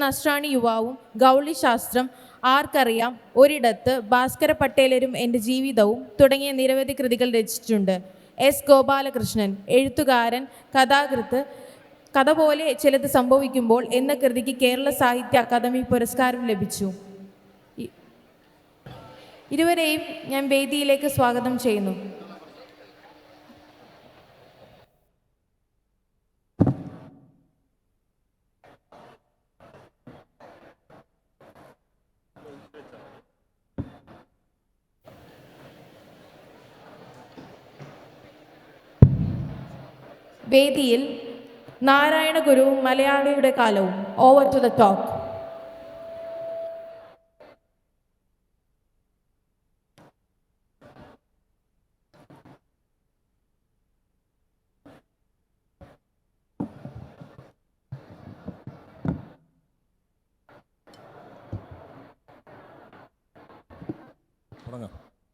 നസ്രാണി യുവാവും ഗൗളി ശാസ്ത്രം ആർക്കറിയാം, ഒരിടത്ത്, ഭാസ്കര പട്ടേലരും എൻ്റെ ജീവിതവും തുടങ്ങിയ നിരവധി കൃതികൾ രചിച്ചിട്ടുണ്ട്. എസ് ഗോപാലകൃഷ്ണൻ, എഴുത്തുകാരൻ, കഥാകൃത്ത്. കഥ പോലെ ചിലത് സംഭവിക്കുമ്പോൾ എന്ന കൃതിക്ക് കേരള സാഹിത്യ അക്കാദമി പുരസ്കാരം ലഭിച്ചു. ഇരുവരെയും ഞാൻ വേദിയിലേക്ക് സ്വാഗതം ചെയ്യുന്നു. വേദിയിൽ നാരായണ ഗുരുവും മലയാളിയുടെ കാലവും. Over to the talk.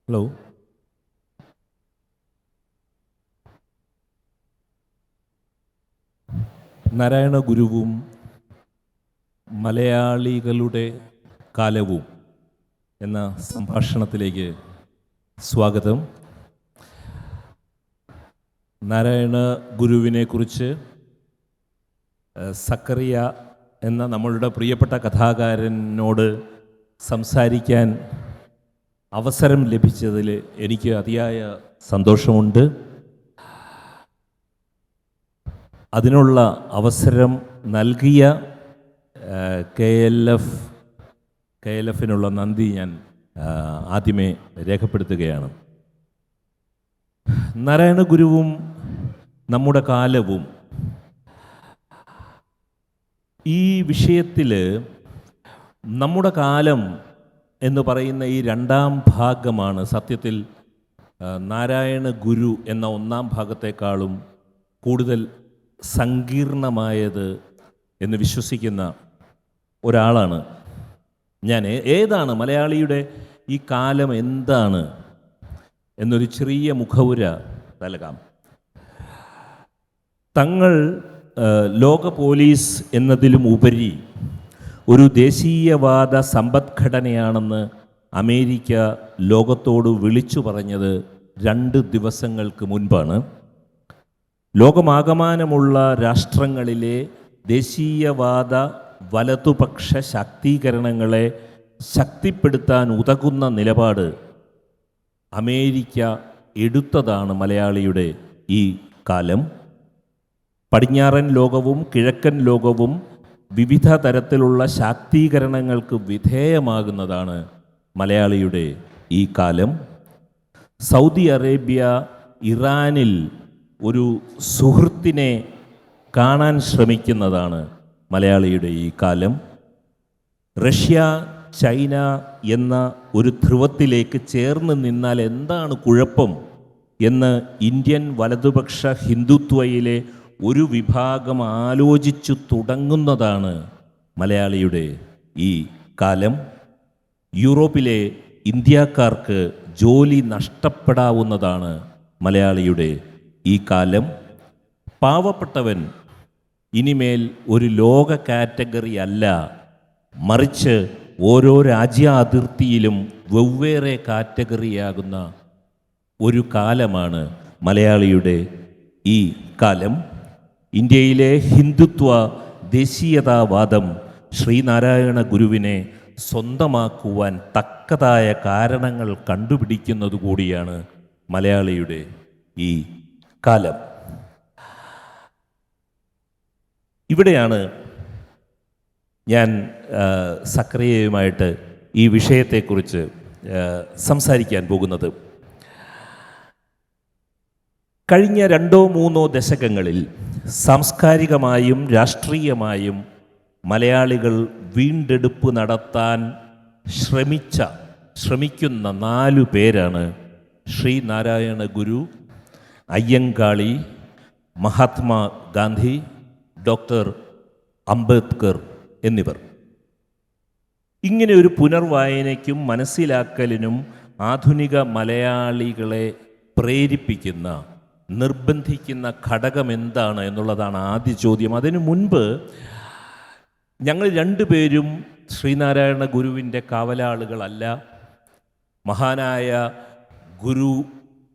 Hello, Narayana ഗുരുവും മലയാളികളുടെ കാലവും എന്ന സംഭാഷണത്തിലേക്ക് സ്വാഗതം. നാരായണ ഗുരുവിനെക്കുറിച്ച് സക്കറിയ എന്ന നമ്മളുടെ പ്രിയപ്പെട്ട കഥാകാരനോട് സംസാരിക്കാൻ അവസരം ലഭിച്ചതിൽ എനിക്ക് അതിയായ സന്തോഷമുണ്ട്. അതിനുള്ള അവസരം നൽകിയ KLFിനുള്ള നന്ദി ഞാൻ ആദ്യമേ രേഖപ്പെടുത്തുകയാണ്. നാരായണ ഗുരുവും നമ്മുടെ കാലവും ഈ വിഷയത്തിൽ നമ്മുടെ കാലം എന്ന് പറയുന്ന ഈ രണ്ടാം ഭാഗമാണ് സത്യത്തിൽ നാരായണ ഗുരു എന്ന ഒന്നാം ഭാഗത്തെക്കാളും കൂടുതൽ സങ്കീർണമായത് എന്ന് വിശ്വസിക്കുന്ന ഒരാളാണ് ഞാൻ. ഏതാണ് മലയാളിയുടെ ഈ കാലം, എന്താണ് എന്നൊരു ചെറിയ മുഖവുര നൽകാം. തങ്ങൾ ലോക പോലീസ് എന്നതിലും ഉപരി ഒരു ദേശീയവാദ സമ്പദ്ഘടനയാണെന്ന് അമേരിക്ക ലോകത്തോട് വിളിച്ചു പറഞ്ഞത് 2 ദിവസങ്ങൾക്ക് മുൻപാണ്. ലോകമാകമാനമുള്ള രാഷ്ട്രങ്ങളിലെ ദേശീയവാദ വലതുപക്ഷ ശാക്തീകരണങ്ങളെ ശക്തിപ്പെടുത്താൻ ഉതകുന്ന നിലപാട് അമേരിക്ക എടുത്തതാണ് മലയാളിയുടെ ഈ കാലം. പടിഞ്ഞാറൻ ലോകവും കിഴക്കൻ ലോകവും വിവിധ തരത്തിലുള്ള ശാക്തീകരണങ്ങൾക്ക് വിധേയമാകുന്നതാണ് മലയാളിയുടെ ഈ കാലം. സൗദി അറേബ്യ ഇറാനിൽ ഒരു സുഹൃത്തിനെ കാണാൻ ശ്രമിക്കുന്നതാണ് മലയാളിയുടെ ഈ കാലം. റഷ്യ, ചൈന എന്ന ഒരു ധ്രുവത്തിലേക്ക് ചേർന്ന് നിന്നാൽ എന്താണ് കുഴപ്പം എന്ന് ഇന്ത്യൻ വലതുപക്ഷ ഹിന്ദുത്വയിലെ ഒരു വിഭാഗം ആലോചിച്ചു തുടങ്ങുന്നതാണ് മലയാളിയുടെ ഈ കാലം. യൂറോപ്പിലെ ഇന്ത്യക്കാർക്ക് ജോലി നഷ്ടപ്പെടാവുന്നതാണ് മലയാളിയുടെ ഈ കാലം. പാവപ്പെട്ടവൻ ഇനിമേൽ ഒരു ലോക കാറ്റഗറി അല്ല, മറിച്ച് ഓരോ രാജ്യാതിർത്തിയിലും വെവ്വേറെ കാറ്റഗറിയാകുന്ന ഒരു കാലമാണ് മലയാളിയുടെ ഈ കാലം. ഇന്ത്യയിലെ ഹിന്ദുത്വ ദേശീയതാവാദം ശ്രീനാരായണ ഗുരുവിനെ സ്വന്തമാക്കുവാൻ തക്കതായ കാരണങ്ങൾ കണ്ടുപിടിക്കുന്നതുകൂടിയാണ് മലയാളിയുടെ ഈ കാലം. ഇവിടെയാണ് ഞാൻ സക്കറിയയുമായിട്ട് ഈ വിഷയത്തെക്കുറിച്ച് സംസാരിക്കാൻ പോകുന്നത്. കഴിഞ്ഞ 2-3 ദശകങ്ങളിൽ സാംസ്കാരികമായും രാഷ്ട്രീയമായും മലയാളികൾ വീണ്ടെടുപ്പ് നടത്താൻ ശ്രമിക്കുന്ന 4 പേരാണ് ശ്രീനാരായണ ഗുരു, അയ്യങ്കാളി, മഹാത്മാ ഗാന്ധി, ഡോക്ടർ അംബേദ്കർ എന്നിവർ. ഇങ്ങനെ ഒരു പുനർവായനയ്ക്കും മനസ്സിലാക്കലിനും ആധുനിക മലയാളികളെ പ്രേരിപ്പിക്കുന്ന, നിർബന്ധിക്കുന്ന ഘടകം എന്താണ് എന്നുള്ളതാണ് ആദ്യ ചോദ്യം. അതിനു മുൻപ് ഞങ്ങൾ രണ്ടുപേരും ശ്രീനാരായണ ഗുരുവിൻ്റെ കാവലാളുകളല്ല. മഹാനായ ഗുരു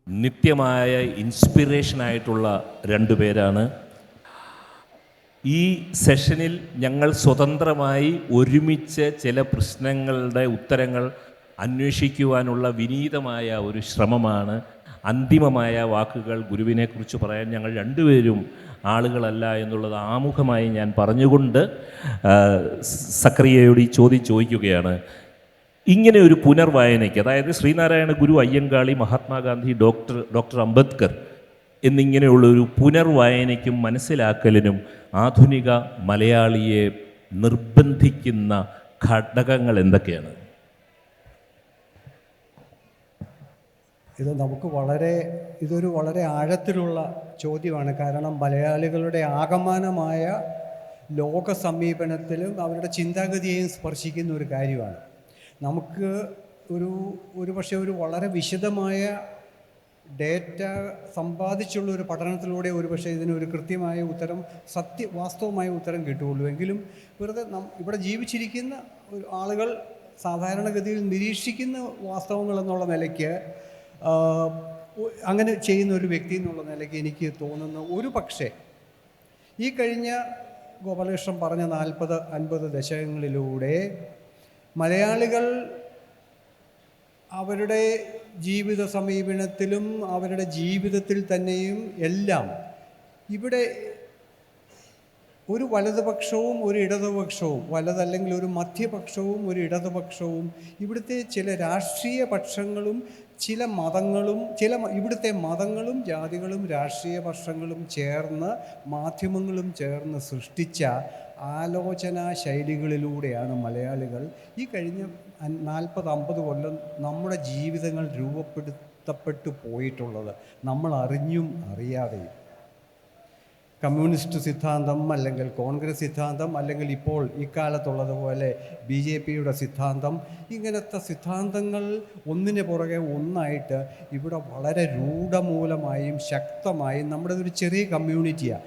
നിത്യമായ ഇൻസ്പിറേഷനായിട്ടുള്ള രണ്ടുപേരാണ്. ഈ സെഷനിൽ ഞങ്ങൾ സ്വതന്ത്രമായി ഒരുമിച്ച് ചില പ്രശ്നങ്ങളുടെ ഉത്തരങ്ങൾ അന്വേഷിക്കുവാനുള്ള വിനീതമായ ഒരു ശ്രമമാണ്. അന്തിമമായ വാക്കുകൾ ഗുരുവിനെക്കുറിച്ച് പറയാൻ ഞങ്ങൾ രണ്ടുപേരും ആളുകളല്ല എന്നുള്ളത് ആമുഖമായി ഞാൻ പറഞ്ഞുകൊണ്ട് സക്കറിയയോട് ഈ ചോദ്യം ചോദിക്കുകയാണ്. ഇങ്ങനെ ഒരു പുനർവായനയ്ക്ക്, അതായത് ശ്രീനാരായണ ഗുരു, അയ്യങ്കാളി, മഹാത്മാഗാന്ധി, ഡോക്ടർ അംബേദ്കർ എന്നിങ്ങനെയുള്ളൊരു പുനർവായനയ്ക്കും മനസ്സിലാക്കലിനും ആധുനിക മലയാളിയെ നിർബന്ധിക്കുന്ന ഘടകങ്ങൾ എന്തൊക്കെയാണ്? ഇതൊരു വളരെ ആഴത്തിലുള്ള ചോദ്യമാണ്. കാരണം മലയാളികളുടെ ആകമാനമായ ലോക സമീപനത്തിലും അവരുടെ ചിന്താഗതിയെയും സ്പർശിക്കുന്ന ഒരു കാര്യമാണ്. നമുക്ക് പക്ഷേ ഒരു വളരെ വിശദമായ ഡേറ്റ സമ്പാദിച്ചുള്ള ഒരു പഠനത്തിലൂടെ പക്ഷേ ഇതിനൊരു കൃത്യമായ ഉത്തരം, വാസ്തവമായ ഉത്തരം കിട്ടുകയുള്ളൂ. എങ്കിലും വെറുതെ ഇവിടെ ജീവിച്ചിരിക്കുന്ന ആളുകൾ സാധാരണഗതിയിൽ നിരീക്ഷിക്കുന്ന വാസ്തവങ്ങൾ എന്നുള്ള നിലയ്ക്ക്, അങ്ങനെ ചെയ്യുന്ന ഒരു വ്യക്തി എന്നുള്ള നിലയ്ക്ക് എനിക്ക് തോന്നുന്ന ഒരു പക്ഷേ ഈ കഴിഞ്ഞ ഗോപാലകൃഷ്ണൻ പറഞ്ഞ 40-50 ദശകങ്ങളിലൂടെ മലയാളികൾ അവരുടെ ജീവിത സമീപനത്തിലും അവരുടെ ജീവിതത്തിൽ തന്നെയും എല്ലാം ഇവിടെ ഒരു വലതുപക്ഷവും ഒരു ഇടതുപക്ഷവും, വലതല്ലെങ്കിൽ ഒരു മധ്യപക്ഷവും ഒരു ഇടതുപക്ഷവും, ഇവിടുത്തെ ചില രാഷ്ട്രീയ പക്ഷങ്ങളും ചില മതങ്ങളും ഇവിടുത്തെ മതങ്ങളും ജാതികളും രാഷ്ട്രീയ പക്ഷങ്ങളും ചേർന്ന്, മാധ്യമങ്ങളും ചേർന്ന് സൃഷ്ടിച്ച ആലോചനാ ശൈലികളിലൂടെയാണ് മലയാളികൾ ഈ കഴിഞ്ഞ 40-50 കൊല്ലം നമ്മുടെ ജീവിതങ്ങൾ രൂപപ്പെടുത്തപ്പെട്ടു പോയിട്ടുള്ളത്. നമ്മൾ അറിഞ്ഞും അറിയാതെയും. കമ്മ്യൂണിസ്റ്റ് സിദ്ധാന്തം, അല്ലെങ്കിൽ കോൺഗ്രസ് സിദ്ധാന്തം, അല്ലെങ്കിൽ ഇപ്പോൾ ഇക്കാലത്തുള്ളതുപോലെ BJPയുടെ സിദ്ധാന്തം, ഇങ്ങനത്തെ സിദ്ധാന്തങ്ങൾ ഒന്നിന് പുറകെ ഒന്നായിട്ട് ഇവിടെ വളരെ രൂഢമൂലമായും ശക്തമായും നമ്മുടെ ഒരു ചെറിയ കമ്മ്യൂണിറ്റിയാണ്.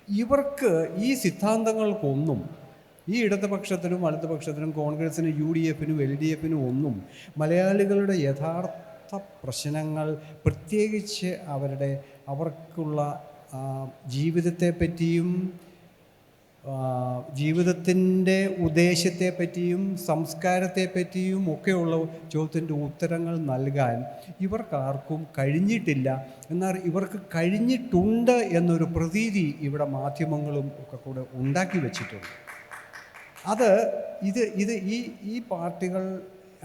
ഇവർക്ക് ഈ സിദ്ധാന്തങ്ങൾക്കൊന്നും, ഈ ഇടതുപക്ഷത്തിനും വലതുപക്ഷത്തിനും കോൺഗ്രസിനും UDFനും LDFനും ഒന്നും മലയാളികളുടെ യഥാർത്ഥ പ്രശ്നങ്ങൾ, പ്രത്യേകിച്ച് അവർക്കുള്ള ജീവിതത്തെപ്പറ്റിയും ജീവിതത്തിൻ്റെ ഉദ്ദേശത്തെപ്പറ്റിയും സംസ്കാരത്തെപ്പറ്റിയും ഒക്കെയുള്ള ചോദ്യത്തിൻ്റെ ഉത്തരങ്ങൾ നൽകാൻ ഇവർക്കാർക്കും കഴിഞ്ഞിട്ടില്ല. എന്നാൽ ഇവർക്ക് കഴിഞ്ഞിട്ടുണ്ട് എന്നൊരു പ്രതീതി ഇവിടെ മാധ്യമങ്ങളും ഒക്കെ കൂടെ ഉണ്ടാക്കി വച്ചിട്ടുണ്ട്. ഈ പാർട്ടികൾ,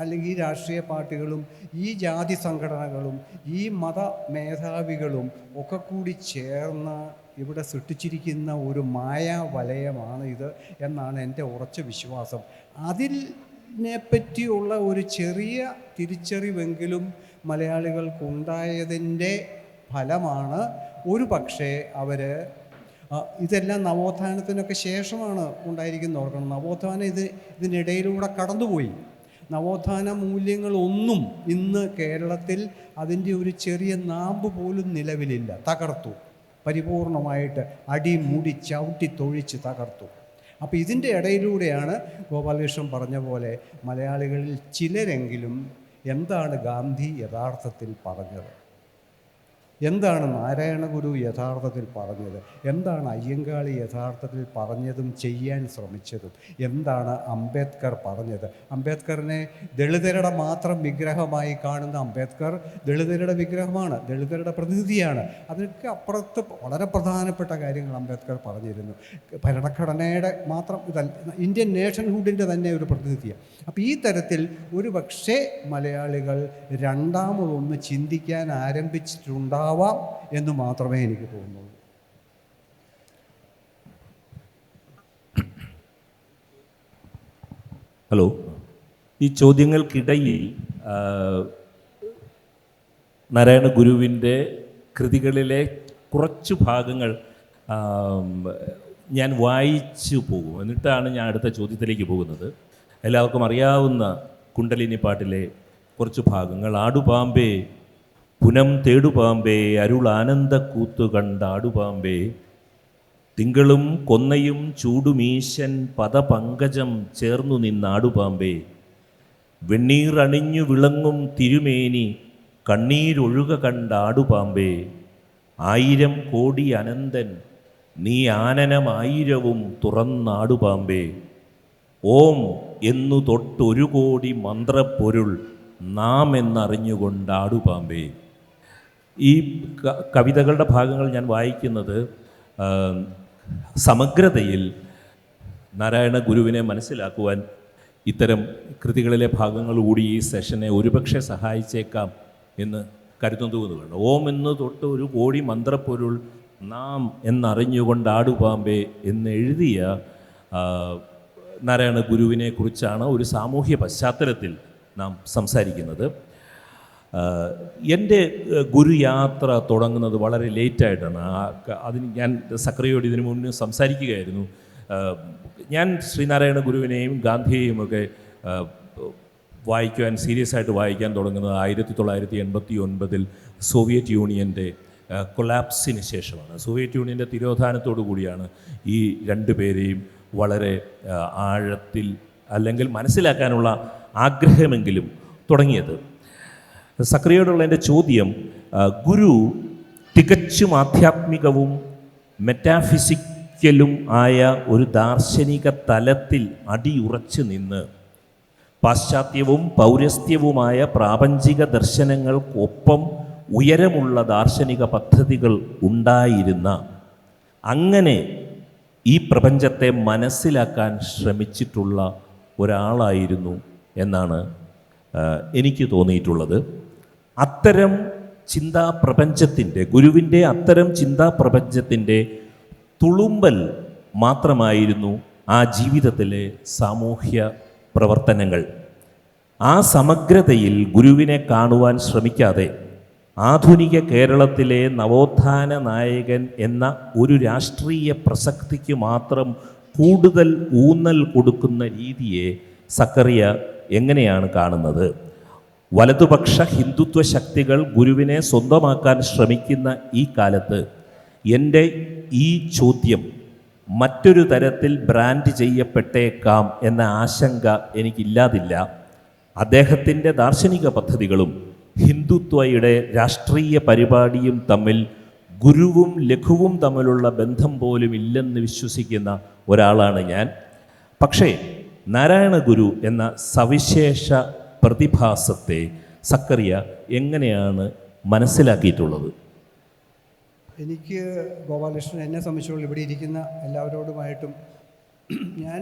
അല്ലെങ്കിൽ ഈ രാഷ്ട്രീയ പാർട്ടികളും ഈ ജാതി സംഘടനകളും ഈ മത മേധാവികളും ഒക്കെ കൂടി ചേർന്ന് ഇവിടെ സൃഷ്ടിച്ചിരിക്കുന്ന ഒരു മായാവലയമാണ് ഇത് എന്നാണ് എൻ്റെ ഉറച്ച വിശ്വാസം. അതിനെപ്പറ്റിയുള്ള ഒരു ചെറിയ തിരിച്ചറിവെങ്കിലും മലയാളികൾക്കുണ്ടായതിൻ്റെ ഫലമാണ് ഒരു പക്ഷേ ഇതെല്ലാം നവോത്ഥാനത്തിനൊക്കെ ശേഷമാണ് ഉണ്ടായിരിക്കുന്നത്. ഓർക്കണം, നവോത്ഥാനം ഇതിനിടയിലൂടെ കടന്നുപോയി. നവോത്ഥാന മൂല്യങ്ങളൊന്നും ഇന്ന് കേരളത്തിൽ അതിൻ്റെ ഒരു ചെറിയ നാമ്പ് പോലും നിലവിലില്ല. തകർത്തു, പരിപൂർണമായിട്ട് അടിമുടി ചവിട്ടി തൊഴിച്ച് തകർത്തു. അപ്പോൾ ഇതിൻ്റെ ഇടയിലൂടെയാണ് ഗോപാലകൃഷ്ണൻ പറഞ്ഞ പോലെ മലയാളികളിൽ ചിലരെങ്കിലും എന്താണ് ഗാന്ധി യഥാർത്ഥത്തിൽ പറഞ്ഞത്, എന്താണ് നാരായണ ഗുരു യഥാർത്ഥത്തിൽ പറഞ്ഞത്, എന്താണ് അയ്യങ്കാളി യഥാർത്ഥത്തിൽ പറഞ്ഞതും ചെയ്യാൻ ശ്രമിച്ചതും, എന്താണ് അംബേദ്കർ പറഞ്ഞത്. അംബേദ്കറിനെ ദളിതരുടെ മാത്രം വിഗ്രഹമായി കാണുന്ന അംബേദ്കർ ദളിതരുടെ വിഗ്രഹമാണ്, ദളിതരുടെ പ്രതിനിധിയാണ്. അതിനൊക്കെ അപ്പുറത്ത് വളരെ പ്രധാനപ്പെട്ട കാര്യങ്ങൾ അംബേദ്കർ പറഞ്ഞിരുന്നു. ഭരണഘടനയുടെ മാത്രം ഇന്ത്യൻ നേഷൻഹുഡിൻ്റെ തന്നെ ഒരു പ്രതിനിധിയാണ്. അപ്പോൾ ഈ തരത്തിൽ ഒരു പക്ഷേ മലയാളികൾ രണ്ടാമതൊന്ന് ചിന്തിക്കാൻ ആരംഭിച്ചിട്ടുണ്ടാവാം എന്ന് മാത്രമേ എനിക്ക് തോന്നുള്ളൂ. ഹലോ, ഈ ചോദ്യങ്ങൾക്കിടയിൽ നാരായണ ഗുരുവിൻ്റെ കൃതികളിലെ കുറച്ച് ഭാഗങ്ങൾ ഞാൻ വായിച്ചു പോകും. എന്നിട്ടാണ് ഞാൻ അടുത്ത ചോദ്യത്തിലേക്ക് പോകുന്നത്. എല്ലാവർക്കും അറിയാവുന്ന കുണ്ടലിനി പാട്ടിലെ കുറച്ച് ഭാഗങ്ങൾ. ആടുപാമ്പേ പുനം തേടുപാമ്പേ അരുൾ ആനന്ദ കൂത്തു കണ്ട ആടുപാമ്പേ തിങ്കളും കൊന്നയും ചൂടുമീശൻ പദപങ്കജം ചേർന്നു നിന്നാടുപാമ്പേ, വെണ്ണീറണിഞ്ഞു വിളങ്ങും തിരുമേനി കണ്ണീരൊഴുക കണ്ടാടുപാമ്പേ, 1000 കോടി അനന്തൻ നീ ആനനമായിരവും തുറന്നാടുപാമ്പേ, ഓം എന്നു തൊട്ടൊരു കോടി മന്ത്രപ്പൊരുൾ നാം എന്നറിഞ്ഞുകൊണ്ടാടുപാമ്പേ. ഈ കവിതകളുടെ ഭാഗങ്ങൾ ഞാൻ വായിക്കുന്നത് സമഗ്രതയിൽ നാരായണ ഗുരുവിനെ മനസ്സിലാക്കുവാൻ ഇത്തരം കൃതികളിലെ ഭാഗങ്ങൾ കൂടി ഈ സെഷനെ ഒരുപക്ഷെ സഹായിച്ചേക്കാം എന്ന് കരുതുന്നതുകൊണ്ടാണ്. ഓം എന്ന് തൊട്ട് ഒരു കോടി മന്ത്രപ്പൊരുൾ നാം എന്നറിഞ്ഞുകൊണ്ടാടുപാമ്പേ എന്നെഴുതിയ നാരായണ ഗുരുവിനെ കുറിച്ചാണ് ഒരു സാമൂഹ്യ പശ്ചാത്തലത്തിൽ നാം സംസാരിക്കുന്നത്. എൻ്റെ ഗുരുയാത്ര തുടങ്ങുന്നത് വളരെ ലേറ്റായിട്ടാണ്. അതിന് ഞാൻ സക്രിയോട് ഇതിനു മുന്നേ സംസാരിക്കുകയായിരുന്നു. ഞാൻ ശ്രീനാരായണ ഗുരുവിനെയും ഗാന്ധിയെയും ഒക്കെ വായിക്കുവാൻ സീരിയസ് ആയിട്ട് വായിക്കാൻ തുടങ്ങുന്നത് 1989 സോവിയറ്റ് യൂണിയൻ്റെ കൊളാപ്സിന് ശേഷമാണ്. സോവിയറ്റ് യൂണിയൻ്റെ തിരോധാനത്തോടു കൂടിയാണ് ഈ രണ്ടു പേരെയും വളരെ ആഴത്തിൽ അല്ലെങ്കിൽ മനസ്സിലാക്കാനുള്ള ആഗ്രഹമെങ്കിലും തുടങ്ങിയത്. സക്രിയോടുള്ള എൻ്റെ ചോദ്യം, ഗുരു തികച്ചും ആധ്യാത്മികവും മെറ്റാഫിസിക്കലും ആയ ഒരു ദാർശനിക തലത്തിൽ അടിയുറച്ചു നിന്ന് പാശ്ചാത്യവും പൗരസ്ത്യവുമായ പ്രാപഞ്ചിക ദർശനങ്ങൾക്കൊപ്പം ഉയരമുള്ള ദാർശനിക പദ്ധതികൾ ഉണ്ടായിരുന്ന, അങ്ങനെ ഈ പ്രപഞ്ചത്തെ മനസ്സിലാക്കാൻ ശ്രമിച്ചിട്ടുള്ള ഒരാളായിരുന്നു എന്നാണ് എനിക്ക് തോന്നിയിട്ടുള്ളത്. അത്തരം ചിന്താപ്രപഞ്ചത്തിൻ്റെ, ഗുരുവിൻ്റെ അത്തരം ചിന്താപ്രപഞ്ചത്തിൻ്റെ തുളുമ്പൽ മാത്രമായിരുന്നു ആ ജീവിതത്തിലെ സാമൂഹ്യ പ്രവർത്തനങ്ങൾ. ആ സമഗ്രതയിൽ ഗുരുവിനെ കാണുവാൻ ശ്രമിക്കാതെ ആധുനിക കേരളത്തിലെ നവോത്ഥാന നായകൻ എന്ന ഒരു രാഷ്ട്രീയ പ്രസക്തിക്ക് മാത്രം കൂടുതൽ ഊന്നൽ കൊടുക്കുന്ന രീതിയെ സക്കറിയ എങ്ങനെയാണ് കാണുന്നത്? വലതുപക്ഷ ഹിന്ദുത്വ ശക്തികൾ ഗുരുവിനെ സ്വന്തമാക്കാൻ ശ്രമിക്കുന്ന ഈ കാലത്ത് എൻ്റെ ഈ ചോദ്യം മറ്റൊരു തരത്തിൽ ബ്രാൻഡ് ചെയ്യപ്പെട്ടേക്കാം എന്ന ആശങ്ക എനിക്കില്ലാതില്ല. അദ്ദേഹത്തിൻ്റെ ദാർശനിക പദ്ധതികളും ഹിന്ദുത്വയുടെ രാഷ്ട്രീയ പരിപാടിയും തമ്മിൽ ഗുരുവും ലഘുവും തമ്മിലുള്ള ബന്ധം പോലും ഇല്ലെന്ന് വിശ്വസിക്കുന്ന ഒരാളാണ് ഞാൻ. പക്ഷേ നാരായണ ഗുരു എന്ന സവിശേഷ പ്രതിഭാസത്തെ സക്കറിയ എങ്ങനെയാണ് മനസ്സിലാക്കിയിട്ടുള്ളത്? എനിക്ക് ഗോപാലകൃഷ്ണൻ എന്നെ സംബന്ധിച്ചുള്ള ഇവിടെ ഇരിക്കുന്ന എല്ലാവരോടുമായിട്ടും ഞാൻ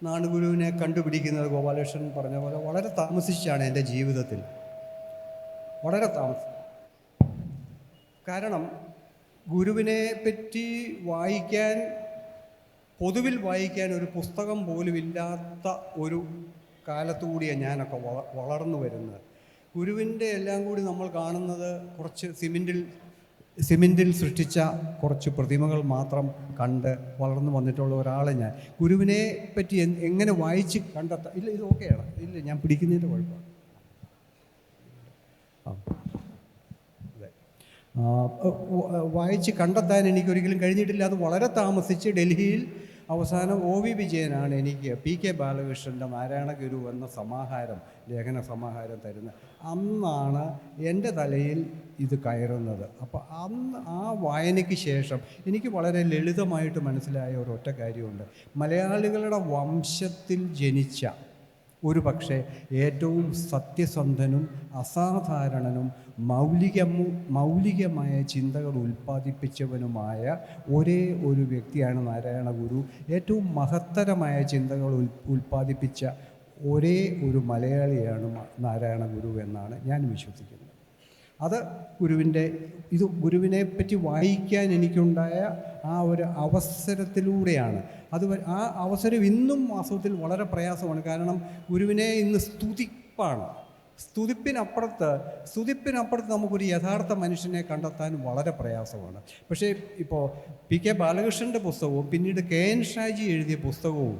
നാണുഗുരുവിനെ കണ്ടുപിടിക്കുന്നത് ഗോപാലകൃഷ്ണൻ പറഞ്ഞ പോലെ വളരെ താമസിച്ചാണ് എൻ്റെ ജീവിതത്തിൽ, വളരെ താമസം. കാരണം ഗുരുവിനെ പറ്റി വായിക്കാൻ, പൊതുവിൽ വായിക്കാൻ ഒരു പുസ്തകം പോലും ഇല്ലാത്ത ഒരു കാലത്തുകൂടിയാണ് ഞാനൊക്കെ വളർന്നു വരുന്നത്. ഗുരുവിൻ്റെ എല്ലാം കൂടി നമ്മൾ കാണുന്നത് കുറച്ച് സിമെൻറ്റിൽ സൃഷ്ടിച്ച കുറച്ച് പ്രതിമകൾ മാത്രം കണ്ട് വളർന്നു വന്നിട്ടുള്ള ഒരാളെ ഞാൻ. ഗുരുവിനെ പറ്റി എങ്ങനെ വായിച്ച് കണ്ടെത്താം? ഇല്ല, ഇത് ഓക്കെയാണ്, ഇല്ല ഞാൻ പിടിക്കുന്നതിൻ്റെ കുഴപ്പമാണ്. അതെ, വായിച്ച് കണ്ടെത്താൻ എനിക്കൊരിക്കലും കഴിഞ്ഞിട്ടില്ല. അത് വളരെ താമസിച്ച് ഡൽഹിയിൽ അവസാനം OV വിജയനാണ് എനിക്ക് PK ബാലകൃഷ്ണൻ്റെ നാരായണ ഗുരു എന്ന സമാഹാരം, ലേഖന സമാഹാരം തരുന്നത്. അന്നാണ് എൻ്റെ തലയിൽ ഇത് കയറുന്നത്. അപ്പോൾ അന്ന് ആ വായനയ്ക്ക് ശേഷം എനിക്ക് വളരെ ലളിതമായിട്ട് മനസ്സിലായ ഒരൊറ്റ കാര്യമുണ്ട്. മലയാളികളുടെ വംശത്തിൽ ജനിച്ച ഒരു പക്ഷേ ഏറ്റവും സത്യസന്ധനും അസാധാരണനും മൗലികമായ ചിന്തകൾ ഉൽപ്പാദിപ്പിച്ചവനുമായ ഒരേ ഒരു വ്യക്തിയാണ് നാരായണ ഗുരു. ഏറ്റവും മഹത്തരമായ ചിന്തകൾ ഉൽപ്പാദിപ്പിച്ച ഒരേ ഒരു മലയാളിയാണ് നാരായണ ഗുരു എന്നാണ് ഞാൻ വിശ്വസിക്കുന്നത്. അത് ഗുരുവിനെ പറ്റി വായിക്കാൻ എനിക്കുണ്ടായ ആ ഒരു അവസരത്തിലൂടെയാണ്. ആ അവസരം ഇന്നും വാസ്തവത്തിൽ വളരെ പ്രയാസമാണ്. കാരണം ഗുരുവിനെ ഇന്ന് സ്തുതിപ്പാണ്. സ്തുതിപ്പിനപ്പുറത്ത് നമുക്കൊരു യഥാർത്ഥ മനുഷ്യനെ കണ്ടെത്താൻ വളരെ പ്രയാസമാണ്. പക്ഷേ ഇപ്പോൾ PK ബാലകൃഷ്ണൻ്റെ പുസ്തകവും പിന്നീട് KN ഷാജി എഴുതിയ പുസ്തകവും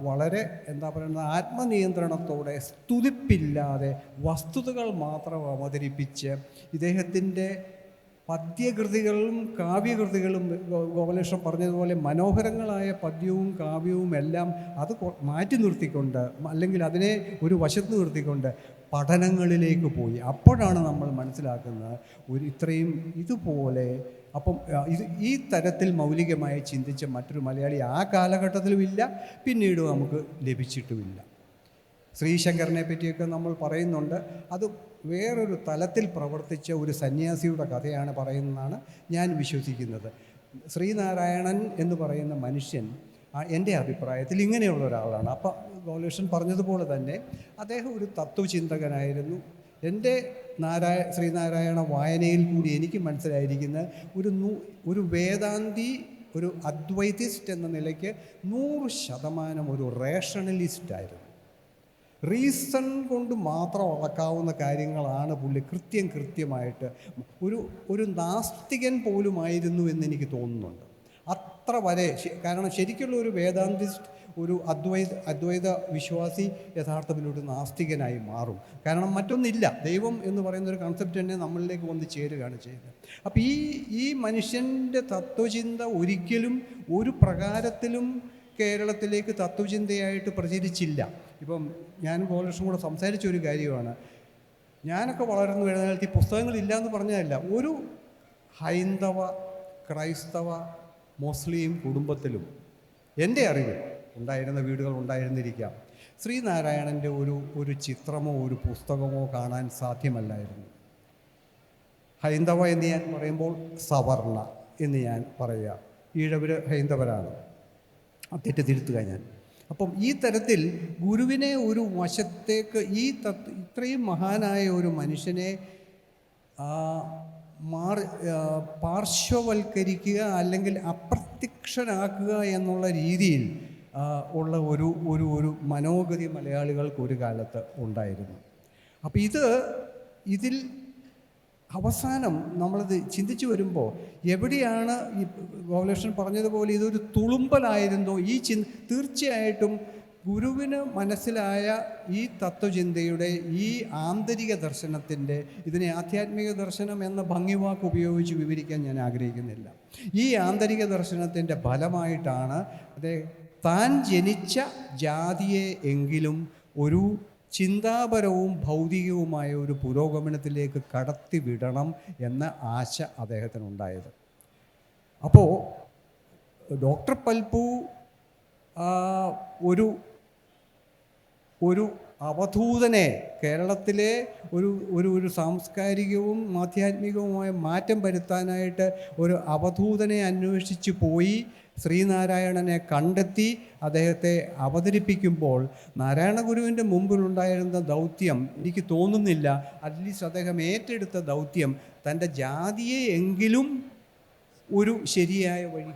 വളരെ എന്താ പറയുന്നത്, ആത്മനിയന്ത്രണത്തോടെ, സ്തുതിപ്പില്ലാതെ വസ്തുതകൾ മാത്രം അവതരിപ്പിച്ച് ഇദ്ദേഹത്തിൻ്റെ പദ്യകൃതികളും കാവ്യകൃതികളും ഗോപാലകൃഷ്ണൻ പറഞ്ഞതുപോലെ മനോഹരങ്ങളായ പദ്യവും കാവ്യവും എല്ലാം അത് മാറ്റി നിർത്തിക്കൊണ്ട്, അല്ലെങ്കിൽ അതിനെ ഒരു വശത്ത് നിർത്തിക്കൊണ്ട് പഠനങ്ങളിലേക്ക് പോയി. അപ്പോഴാണ് നമ്മൾ മനസ്സിലാക്കുന്നത് ഇത്രയും ഇതുപോലെ അപ്പം ഈ തരത്തിൽ മൗലികമായി ചിന്തിച്ച മറ്റൊരു മലയാളി ആ കാലഘട്ടത്തിലും ഇല്ല, പിന്നീട് നമുക്ക് ലഭിച്ചിട്ടുമില്ല. ശ്രീശങ്കരനെ പറ്റിയൊക്കെ നമ്മൾ പറയുന്നുണ്ട്. അത് വേറൊരു തലത്തിൽ പ്രവർത്തിച്ച ഒരു സന്യാസിയുടെ കഥയാണ് പറയുന്നതാണ് ഞാൻ വിശ്വസിക്കുന്നത്. ശ്രീനാരായണൻ എന്ന് പറയുന്ന മനുഷ്യൻ എൻ്റെ അഭിപ്രായത്തിൽ ഇങ്ങനെയുള്ള ഒരാളാണ്. അപ്പം ഗോപാലകൃഷ്ണൻ പറഞ്ഞതുപോലെ തന്നെ അദ്ദേഹം ഒരു തത്വചിന്തകനായിരുന്നു. എൻ്റെ ശ്രീനാരായണ വായനയിൽ കൂടി എനിക്ക് മനസ്സിലായിരിക്കുന്നത് ഒരു വേദാന്തി, ഒരു അദ്വൈതിസ്റ്റ് എന്ന നിലയ്ക്ക് 100% ഒരു റേഷണലിസ്റ്റായിരുന്നു. റീസൺ കൊണ്ട് മാത്രം അളക്കാവുന്ന കാര്യങ്ങളാണ് പുള്ളി കൃത്യമായിട്ട് ഒരു നാസ്തികൻ പോലുമായിരുന്നു എന്നെനിക്ക് തോന്നുന്നുണ്ട്. അത്ര വരെ, കാരണം ശരിക്കുള്ള ഒരു വേദാന്തിസ്റ്റ്, ഒരു അദ്വൈത വിശ്വാസി യഥാർത്ഥത്തിൽ ഒരു നാസ്തികനായി മാറും. കാരണം മറ്റൊന്നില്ല, ദൈവം എന്ന് പറയുന്ന ഒരു കൺസെപ്റ്റ് തന്നെ നമ്മളിലേക്ക് വന്ന് ചേരുകയാണ് ചെയ്യുന്നത്. അപ്പം ഈ മനുഷ്യൻ്റെ തത്വചിന്ത ഒരിക്കലും ഒരു പ്രകാരത്തിലും കേരളത്തിലേക്ക് തത്വചിന്തയായിട്ട് പ്രചരിച്ചില്ല. ഇപ്പം ഞാൻ ഗോപാലകൃഷ്ണൻ കൂടെ സംസാരിച്ച ഒരു കാര്യമാണ്, ഞാനൊക്കെ വളർന്നു വരുന്ന കാലത്ത് ഈ പുസ്തകങ്ങളില്ല എന്ന് പറഞ്ഞതല്ല, ഒരു ഹൈന്ദവ, ക്രൈസ്തവ, മുസ്ലിം കുടുംബത്തിലും എൻ്റെ അറിവിൽ ഉണ്ടായിരുന്ന വീടുകൾ ഉണ്ടായിരുന്നിരിക്കാം, ശ്രീനാരായണൻ്റെ ഒരു ചിത്രമോ ഒരു പുസ്തകമോ കാണാൻ സാധ്യമല്ലായിരുന്നു. ഹൈന്ദവ എന്ന് ഞാൻ പറയുമ്പോൾ സവർണ എന്ന് ഞാൻ പറയുക, ഈഴവർ ഹൈന്ദവരാണ്, തെറ്റ് തിരുത്തുക ഞാൻ. അപ്പം ഈ തരത്തിൽ ഗുരുവിനെ ഒരു വശത്തേക്ക് ഇത്രയും മഹാനായ ഒരു മനുഷ്യനെ പാർശ്വവൽക്കരിക്കുക അല്ലെങ്കിൽ അപ്രത്യക്ഷനാക്കുക എന്നുള്ള രീതിയിൽ ഉള്ള ഒരു മനോഗതി മലയാളികൾക്ക് ഒരു കാലത്ത് ഉണ്ടായിരുന്നു. അപ്പം ഇതിൽ അവസാനം നമ്മളത് ചിന്തിച്ചു വരുമ്പോൾ എവിടെയാണ് ഈ ഗോപാലകൃഷ്ണൻ പറഞ്ഞതുപോലെ ഇതൊരു തുളുമ്പലായിരുന്നോ തീർച്ചയായിട്ടും ഗുരുവിന് മനസ്സിലായ ഈ തത്വചിന്തയുടെ ഈ ആന്തരിക ദർശനത്തിൻ്റെ, ഇതിനെ ആധ്യാത്മിക ദർശനം എന്ന ഭംഗിവാക്ക് ഉപയോഗിച്ച് വിവരിക്കാൻ ഞാൻ ആഗ്രഹിക്കുന്നില്ല, ഈ ആന്തരിക ദർശനത്തിൻ്റെ ഫലമായിട്ടാണ് താൻ ജനിച്ച ജാതിയെ എങ്കിലും ഒരു ചിന്താപരവും ഭൗതികവുമായ ഒരു പുരോഗമനത്തിലേക്ക് കടത്തിവിടണം എന്ന ആശ അദ്ദേഹത്തിനുണ്ടായത്. അപ്പോൾ ഡോക്ടർ പൽപ്പു ഒരു അവധൂതനെ, കേരളത്തിലെ ഒരു സാംസ്കാരികവും ആധ്യാത്മികവുമായ മാറ്റം വരുത്താനായിട്ട് ഒരു അവധൂതനെ അന്വേഷിച്ച് പോയി ശ്രീനാരായണനെ കണ്ടെത്തി അദ്ദേഹത്തെ അവതരിപ്പിക്കുമ്പോൾ നാരായണ ഗുരുവിൻ്റെ മുമ്പിലുണ്ടായിരുന്ന ദൗത്യം എനിക്ക് തോന്നുന്നില്ല, അറ്റ്ലീസ്റ്റ് അദ്ദേഹം ഏറ്റെടുത്ത ദൗത്യം തൻ്റെ ജാതിയെ എങ്കിലും ഒരു ശരിയായ വഴി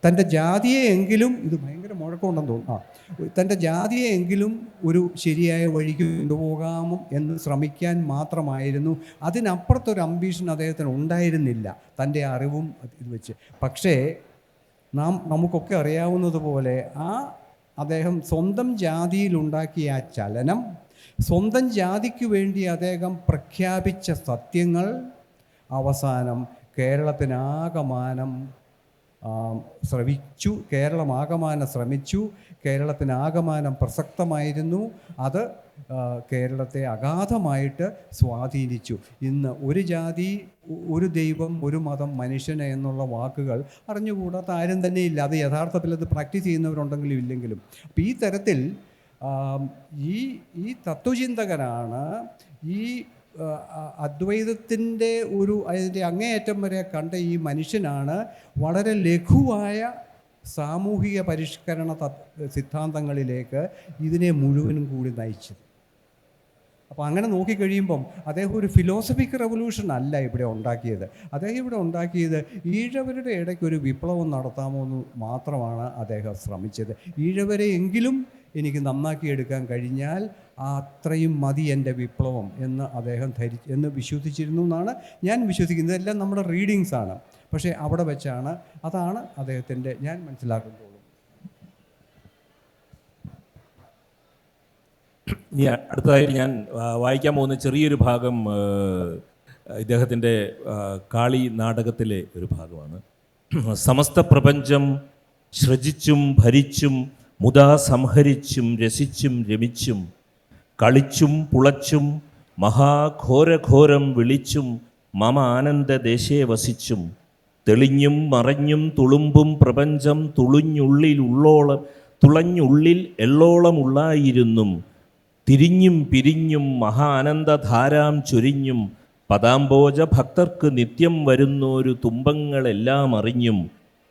തൻ്റെ ജാതിയെ എങ്കിലും, ഇത് ഭയങ്കര മുഴക്കമുണ്ടെന്ന് തോന്നുന്നു, തൻ്റെ ജാതിയെ എങ്കിലും ഒരു ശരിയായ വഴിക്ക് കൊണ്ടുപോകാമോ എന്ന് ശ്രമിക്കാൻ മാത്രമായിരുന്നു. അതിനപ്പുറത്തൊരു അംബീഷൻ അദ്ദേഹത്തിന് ഉണ്ടായിരുന്നില്ല തൻ്റെ അറിവും ഇത് വെച്ച്. പക്ഷേ നമുക്കൊക്കെ അറിയാവുന്നതുപോലെ അദ്ദേഹം സ്വന്തം ജാതിയിലുണ്ടാക്കിയ ആ ചലനം, സ്വന്തം ജാതിക്ക് വേണ്ടി അദ്ദേഹം പ്രഖ്യാപിച്ച സത്യങ്ങൾ അവസാനം കേരളത്തിനാകമാനം ശ്രമിച്ചു, കേരളത്തിനാകമാനം പ്രസക്തമായിരുന്നു. അത് കേരളത്തെ അഗാധമായിട്ട് സ്വാധീനിച്ചു. ഇന്ന് ഒരു ജാതി, ഒരു ദൈവം, ഒരു മതം, മനുഷ്യന് എന്നുള്ള വാക്കുകൾ അറിഞ്ഞുകൂടാത്ത ആരും തന്നെ ഇല്ല. അത് യഥാർത്ഥത്തിൽ അത് പ്രാക്ടീസ് ചെയ്യുന്നവരുണ്ടെങ്കിലും ഇല്ലെങ്കിലും. അപ്പം ഈ തരത്തിൽ ഈ തത്വചിന്തകനാണ് ഈ അദ്വൈതത്തിൻ്റെ അതിൻ്റെ അങ്ങേയറ്റം വരെ കണ്ട ഈ മനുഷ്യനാണ് വളരെ ലഘുവായ സാമൂഹിക പരിഷ്കരണ സിദ്ധാന്തങ്ങളിലേക്ക് ഇതിനെ മുഴുവനും കൂടി നയിച്ചത്. അപ്പോൾ അങ്ങനെ നോക്കിക്കഴിയുമ്പം അദ്ദേഹം ഒരു ഫിലോസഫിക് റെവല്യൂഷൻ അല്ല ഇവിടെ ഉണ്ടാക്കിയത്. അദ്ദേഹം ഇവിടെ ഉണ്ടാക്കിയത് ഈഴവരുടെ ഇടയ്ക്ക് ഒരു വിപ്ലവം നടത്താമോ എന്ന് മാത്രമാണ് അദ്ദേഹം ശ്രമിച്ചത്. ഈഴവരെ എങ്കിലും എനിക്ക് നന്നാക്കിയെടുക്കാൻ കഴിഞ്ഞാൽ അത്രയും മതി എൻ്റെ വിപ്ലവം എന്ന് അദ്ദേഹം എന്ന് വിശ്വസിച്ചിരുന്നു എന്നാണ് ഞാൻ വിശ്വസിക്കുന്നത്. ഇതെല്ലാം നമ്മുടെ റീഡിങ്സാണ്. പക്ഷേ അവിടെ വെച്ചാണ് അതാണ് അദ്ദേഹത്തിൻ്റെ ഞാൻ മനസ്സിലാക്കുന്നത്. അടുത്തതായിട്ട് ഞാൻ വായിക്കാൻ പോകുന്ന ചെറിയൊരു ഭാഗം ഇദ്ദേഹത്തിൻ്റെ കാളി നാടകത്തിലെ ഒരു ഭാഗമാണ്. സമസ്ത പ്രപഞ്ചം സൃജിച്ചും ഭരിച്ചും മുതാ സംഹരിച്ചും രസിച്ചും രമിച്ചും കളിച്ചും പുളച്ചും മഹാഘോരഘോരം വിളിച്ചും മമ ആനന്ദദേശേ വസിച്ചും തെളിഞ്ഞും മറഞ്ഞും തുളുമ്പും പ്രപഞ്ചം തുളഞ്ഞുള്ളിൽ എള്ളോളമുള്ളായിരുന്നും തിരിഞ്ഞും പിരിഞ്ഞും മഹാനന്ദധാരാം ചൊരിഞ്ഞും പദാംബോജ ഭക്തർക്ക് നിത്യം വരുന്നൊരു തുമ്പങ്ങളെല്ലാം അറിഞ്ഞും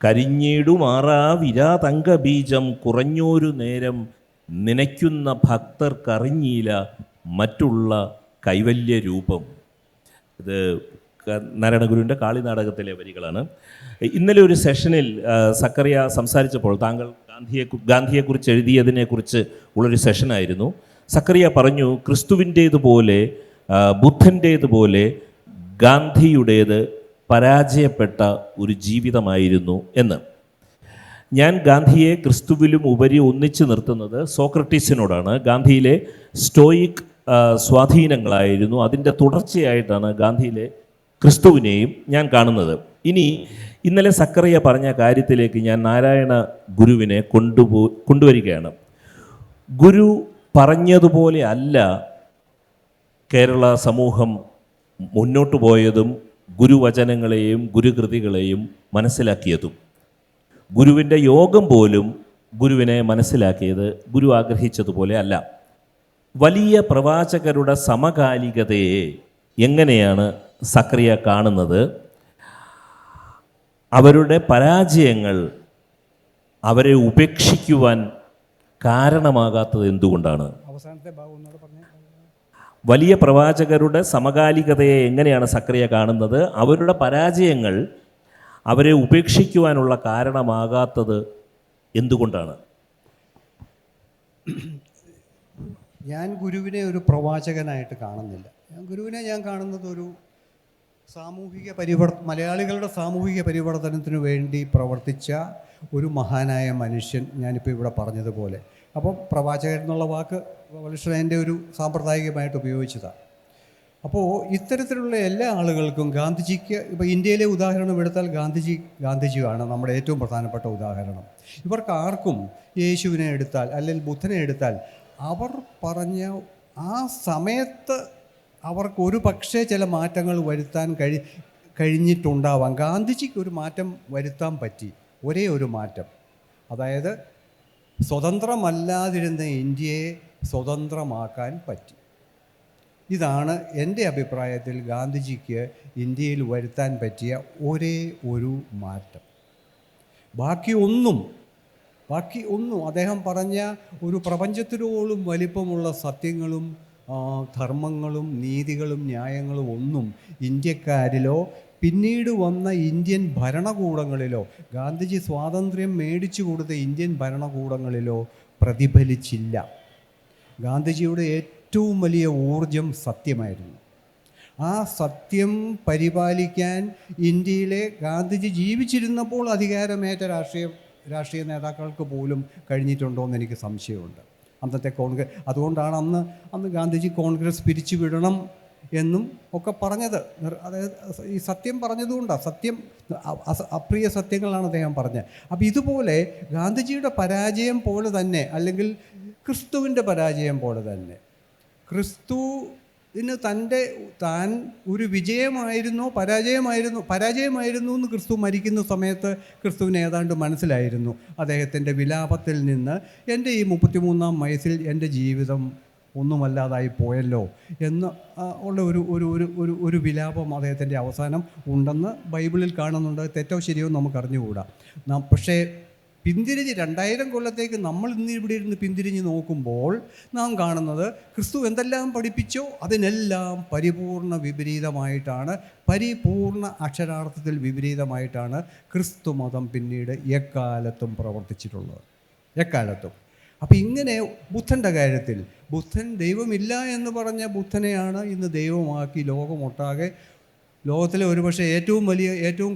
കരിഞ്ഞീടുമാറാ വിരാതങ്കബീജം കുറഞ്ഞൊരു നേരം നനയ്ക്കുന്ന ഭക്തർക്കറിഞ്ഞീല മറ്റുള്ള കൈവല്യരൂപം. ഇത് നാരായണഗുരുവിൻ്റെ കാളി നാടകത്തിലെ വരികളാണ്. ഇന്നലെ ഒരു സെഷനിൽ സക്കറിയ സംസാരിച്ചപ്പോൾ താങ്കൾ ഗാന്ധിയെക്കുറിച്ച് എഴുതിയതിനെക്കുറിച്ച് ഉള്ളൊരു സെഷനായിരുന്നു. സക്കറിയ പറഞ്ഞു, ക്രിസ്തുവിൻ്റേതുപോലെ ബുദ്ധൻ്റേതുപോലെ ഗാന്ധിയുടേത് പരാജയപ്പെട്ട ഒരു ജീവിതമായിരുന്നു എന്ന്. ഞാൻ ഗാന്ധിയെ ക്രിസ്തുവിലും ഉപരി ഒന്നിച്ചു നിർത്തുന്നത് സോക്രട്ടീസിനോടാണ്. ഗാന്ധിയിലെ സ്റ്റോയിക് സ്വാധീനങ്ങളായിരുന്നു അതിൻ്റെ തുടർച്ചയായിട്ടാണ് ഗാന്ധിയിലെ ക്രിസ്തുവിനെയും ഞാൻ കാണുന്നത്. ഇന്നലെ സക്കറിയ പറഞ്ഞ കാര്യത്തിലേക്ക് ഞാൻ നാരായണ ഗുരുവിനെ കൊണ്ടുവരികയാണ്. ഗുരു പറഞ്ഞതുപോലെ അല്ല കേരള സമൂഹം മുന്നോട്ട് പോയതും ഗുരുവചനങ്ങളെയും ഗുരുകൃതികളെയും മനസ്സിലാക്കിയതും. ഗുരുവിൻ്റെ യോഗം പോലും ഗുരുവിനെ മനസ്സിലാക്കിയത് ഗുരു ആഗ്രഹിച്ചതുപോലെ അല്ല. വലിയ പ്രവാചകരുടെ സമകാലികതയെ എങ്ങനെയാണ് സക്കറിയ കാണുന്നത്? അവരുടെ പരാജയങ്ങൾ അവരെ ഉപേക്ഷിക്കുവാൻ കാരണമാകാത്തത് എന്തുകൊണ്ടാണ്? അവസാനത്തെ ഭാഗം ഒന്നുകൂടെ പറഞ്ഞേ. വലിയ പ്രവാചകരുടെ സമകാലികതയെ എങ്ങനെയാണ് സക്കറിയ കാണുന്നത്? അവരുടെ പരാജയങ്ങൾ അവരെ ഉപേക്ഷിക്കുവാനുള്ള കാരണമാകാത്തത് എന്തുകൊണ്ടാണ്? ഞാൻ ഗുരുവിനെ ഒരു പ്രവാചകനായിട്ട് കാണുന്നില്ല. ഗുരുവിനെ ഞാൻ കാണുന്നത് ഒരു മലയാളികളുടെ സാമൂഹിക പരിവർത്തനത്തിന് വേണ്ടി പ്രവർത്തിച്ച ഒരു മഹാനായ മനുഷ്യൻ. ഞാനിപ്പോൾ ഇവിടെ പറഞ്ഞതുപോലെ, അപ്പോൾ പ്രവാചകൻ എന്നുള്ള വാക്ക് വളിഷ്ഠൻ്റെ ഒരു സാമ്പ്രദായികമായിട്ട് ഉപയോഗിച്ചതാണ്. അപ്പോൾ ഇത്തരത്തിലുള്ള എല്ലാ ആളുകൾക്കും ഗാന്ധിജിക്ക്, ഇപ്പോൾ ഇന്ത്യയിലെ ഉദാഹരണം എടുത്താൽ ഗാന്ധിജിയാണ് നമ്മുടെ ഏറ്റവും പ്രധാനപ്പെട്ട ഉദാഹരണം. ഇവർക്ക് ആർക്കും യേശുവിനെ എടുത്താൽ അല്ലെങ്കിൽ ബുദ്ധനെ എടുത്താൽ അവർ പറഞ്ഞ ആ സമയത്ത് അവർക്ക് ഒരു പക്ഷേ ചില മാറ്റങ്ങൾ വരുത്താൻ കഴിഞ്ഞിട്ടുണ്ടാവാം. ഗാന്ധിജിക്ക് ഒരു മാറ്റം വരുത്താൻ പറ്റി, ഒരേ ഒരു മാറ്റം. അതായത് സ്വതന്ത്രമല്ലാതിരുന്ന ഇന്ത്യയെ സ്വതന്ത്രമാക്കാൻ പറ്റി. ഇതാണ് എൻ്റെ അഭിപ്രായത്തിൽ ഗാന്ധിജിക്ക് ഇന്ത്യയിൽ വരുത്താൻ പറ്റിയ ഒരേ ഒരു മാറ്റം. ബാക്കി ഒന്നും അദ്ദേഹം പറഞ്ഞ ഒരു പ്രപഞ്ചത്തിനോളം വലിപ്പമുള്ള സത്യങ്ങളും ധർമ്മങ്ങളും നീതികളും ന്യായങ്ങളും ഒന്നും ഇന്ത്യക്കാരിലോ പിന്നീട് വന്ന ഇന്ത്യൻ ഭരണകൂടങ്ങളിലോ, ഗാന്ധിജി സ്വാതന്ത്ര്യം മേടിച്ചു കൊടുത്ത ഇന്ത്യൻ ഭരണകൂടങ്ങളിലോ പ്രതിഫലിച്ചില്ല. ഗാന്ധിജിയുടെ ഏറ്റവും വലിയ ഊർജം സത്യമായിരുന്നു. ആ സത്യം പരിപാലിക്കാൻ ഇന്ത്യയിലെ ഗാന്ധിജി ജീവിച്ചിരുന്നപ്പോൾ അധികാരമേറ്റ രാഷ്ട്രീയ നേതാക്കൾക്ക് പോലും കഴിഞ്ഞിട്ടുണ്ടോ എന്ന് എനിക്ക് സംശയമുണ്ട്. അന്നത്തെ അതുകൊണ്ടാണ് അന്ന് ഗാന്ധിജി കോൺഗ്രസ് പിരിച്ചുവിടണം എന്നും ഒക്കെ പറഞ്ഞത്. അതായത് ഈ സത്യം പറഞ്ഞതുകൊണ്ടാണ്, അപ്രിയ സത്യങ്ങളാണ് അദ്ദേഹം പറഞ്ഞത്. അപ്പോൾ ഇതുപോലെ ഗാന്ധിജിയുടെ പരാജയം പോലെ തന്നെ, അല്ലെങ്കിൽ ക്രിസ്തുവിൻ്റെ പരാജയം പോലെ തന്നെ, ക്രിസ്തുവിന് താൻ ഒരു പരാജയമായിരുന്നു എന്ന് ക്രിസ്തു മരിക്കുന്ന സമയത്ത് ക്രിസ്തുവിന് ഏതാണ്ട് മനസ്സിലായിരുന്നു. അദ്ദേഹത്തിൻ്റെ വിലാപത്തിൽ നിന്ന് എൻ്റെ ഈ 33-ാം വയസ്സിൽ എൻ്റെ ജീവിതം ഒന്നുമല്ലാതായി പോയല്ലോ എന്ന് ഉള്ള ഒരു വിലാപം അദ്ദേഹത്തിൻ്റെ അവസാനം ഉണ്ടെന്ന് ബൈബിളിൽ കാണുന്നുണ്ട്. തെറ്റോ ശരിയോ നമുക്ക് അറിഞ്ഞുകൂടാ. പക്ഷേ പിന്തിരിഞ്ഞ് 2000 കൊല്ലത്തേക്ക് നമ്മൾ ഇന്ന് ഇവിടെ ഇരുന്ന് പിന്തിരിഞ്ഞ് നോക്കുമ്പോൾ നാം കാണുന്നത് ക്രിസ്തു എന്തെല്ലാം പഠിപ്പിച്ചോ അതിനെല്ലാം പരിപൂർണ അക്ഷരാർത്ഥത്തിൽ വിപരീതമായിട്ടാണ് ക്രിസ്തു മതം പിന്നീട് എക്കാലത്തും പ്രവർത്തിച്ചിട്ടുള്ളത്. എക്കാലത്തും. അപ്പോൾ ഇങ്ങനെ ബുദ്ധൻ്റെ കാര്യത്തിൽ, ബുദ്ധൻ ദൈവമില്ല എന്ന് പറഞ്ഞ ബുദ്ധനെയാണ് ഇന്ന് ദൈവമാക്കി ലോകത്തിലെ ഒരുപക്ഷെ ഏറ്റവും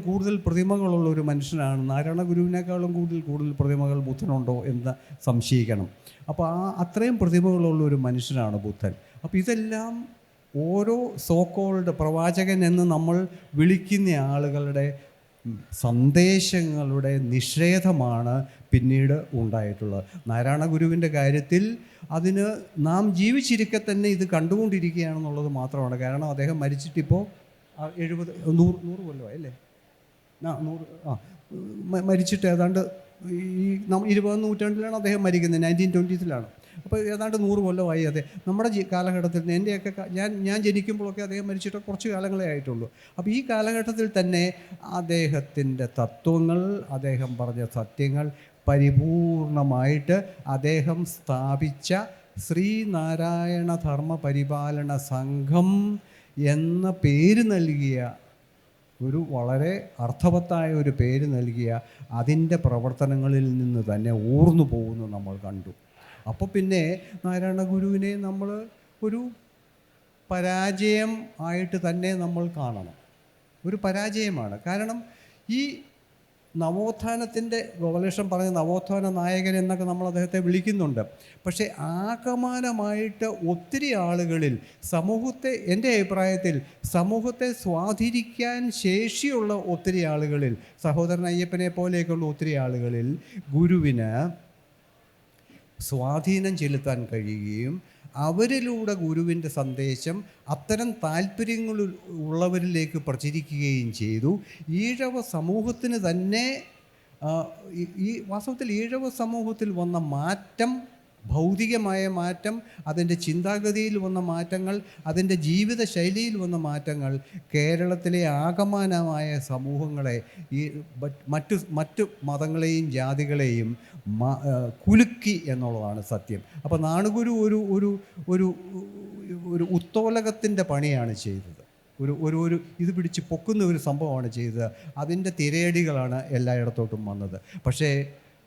കൂടുതൽ പ്രതിമകളുള്ള ഒരു മനുഷ്യനാണ്. നാരായണ ഗുരുവിനേക്കാളും കൂടുതൽ പ്രതിമകൾ ബുദ്ധനുണ്ടോ എന്ന് സംശയിക്കണം. അപ്പോൾ അത്രയും പ്രതിമകളുള്ള ഒരു മനുഷ്യനാണ് ബുദ്ധൻ. അപ്പോൾ ഇതെല്ലാം ഓരോ സോക്കോൾഡ് പ്രവാചകൻ എന്ന് നമ്മൾ വിളിക്കുന്ന ആളുകളുടെ സന്ദേശങ്ങളുടെ നിഷേധമാണ് പിന്നീട് ഉണ്ടായിട്ടുള്ളത്. നാരായണ ഗുരുവിൻ്റെ കാര്യത്തിൽ അതിന് നാം ജീവിച്ചിരിക്കെ തന്നെ ഇത് കണ്ടുകൊണ്ടിരിക്കുകയാണെന്നുള്ളത് മാത്രമാണ്. കാരണം അദ്ദേഹം മരിച്ചിട്ടിപ്പോൾ 100 കൊല്ലമായി അല്ലേ? 100 മരിച്ചിട്ട് ഏതാണ്ട് ഈ 20ാം നൂറ്റാണ്ടിലാണ് അദ്ദേഹം മരിക്കുന്നത്, 1920s. അപ്പോൾ ഏതാണ്ട് 100 കൊല്ലമായി. അതെ, നമ്മുടെ കാലഘട്ടത്തിൽ എൻ്റെയൊക്കെ ഞാൻ ജനിക്കുമ്പോഴൊക്കെ അദ്ദേഹം മരിച്ചിട്ട് കുറച്ച് കാലങ്ങളേ ആയിട്ടുള്ളൂ. അപ്പോൾ ഈ കാലഘട്ടത്തിൽ തന്നെ അദ്ദേഹത്തിൻ്റെ തത്വങ്ങൾ, അദ്ദേഹം പറഞ്ഞ സത്യങ്ങൾ പരിപൂർണമായിട്ട് അദ്ദേഹം സ്ഥാപിച്ച ശ്രീനാരായണ ധർമ്മ പരിപാലന സംഘം എന്ന പേര് നൽകിയ ഒരു വളരെ അർത്ഥവത്തായ ഒരു പേര് നൽകിയ അതിൻ്റെ പ്രവർത്തനങ്ങളിൽ നിന്ന് തന്നെ ഊർന്നു പോകുന്നു നമ്മൾ കണ്ടു. അപ്പോൾ പിന്നെ നാരായണ ഗുരുവിനെ നമ്മൾ ഒരു പരാജയം ആയിട്ട് തന്നെ നമ്മൾ കാണണം. ഒരു പരാജയമാണ്. കാരണം ഈ നവോത്ഥാനത്തിൻ്റെ ഗോപാലകൃഷ്ണൻ പറഞ്ഞ നവോത്ഥാന നായകൻ എന്നൊക്കെ നമ്മൾ അദ്ദേഹത്തെ വിളിക്കുന്നുണ്ട്. പക്ഷേ ആകമാനമായിട്ട് ഒത്തിരി ആളുകളിൽ സമൂഹത്തെ, എൻ്റെ അഭിപ്രായത്തിൽ സമൂഹത്തെ സ്വാധീനിക്കാൻ ശേഷിയുള്ള ഒത്തിരി ആളുകളിൽ, സഹോദരൻ അയ്യപ്പനെ പോലെയൊക്കെയുള്ള ഒത്തിരി ആളുകളിൽ ഗുരുവിന് സ്വാധീനം ചെലുത്താൻ കഴിയുകയും അവരിലൂടെ ഗുരുവിൻ്റെ സന്ദേശം അത്തരം താല്പര്യങ്ങളുള്ളവരിലേക്ക് പ്രചരിക്കുകയും ചെയ്തു. ഈഴവ സമൂഹത്തിന് തന്നെ വാസ്തവത്തിൽ ഈഴവ സമൂഹത്തിൽ വന്ന മാറ്റം, ഭൗതികമായ മാറ്റം, അതിൻ്റെ ചിന്താഗതിയിൽ വന്ന മാറ്റങ്ങൾ, അതിൻ്റെ ജീവിത ശൈലിയിൽ വന്ന മാറ്റങ്ങൾ കേരളത്തിലെ ആകമാനമായ സമൂഹങ്ങളെ, ഈ മറ്റു മതങ്ങളെയും ജാതികളെയും കുലുക്കി എന്നുള്ളതാണ് സത്യം. അപ്പോൾ നാണുഗുരു ഒരു ഉത്തോലകത്തിൻ്റെ പണിയാണ് ചെയ്തത്. ഒരു ഇത് പിടിച്ച് പൊക്കുന്ന ഒരു സംഭവമാണ് ചെയ്തത്. അതിൻ്റെ തിരയടികളാണ് എല്ലായിടത്തോട്ടും വന്നത്. പക്ഷേ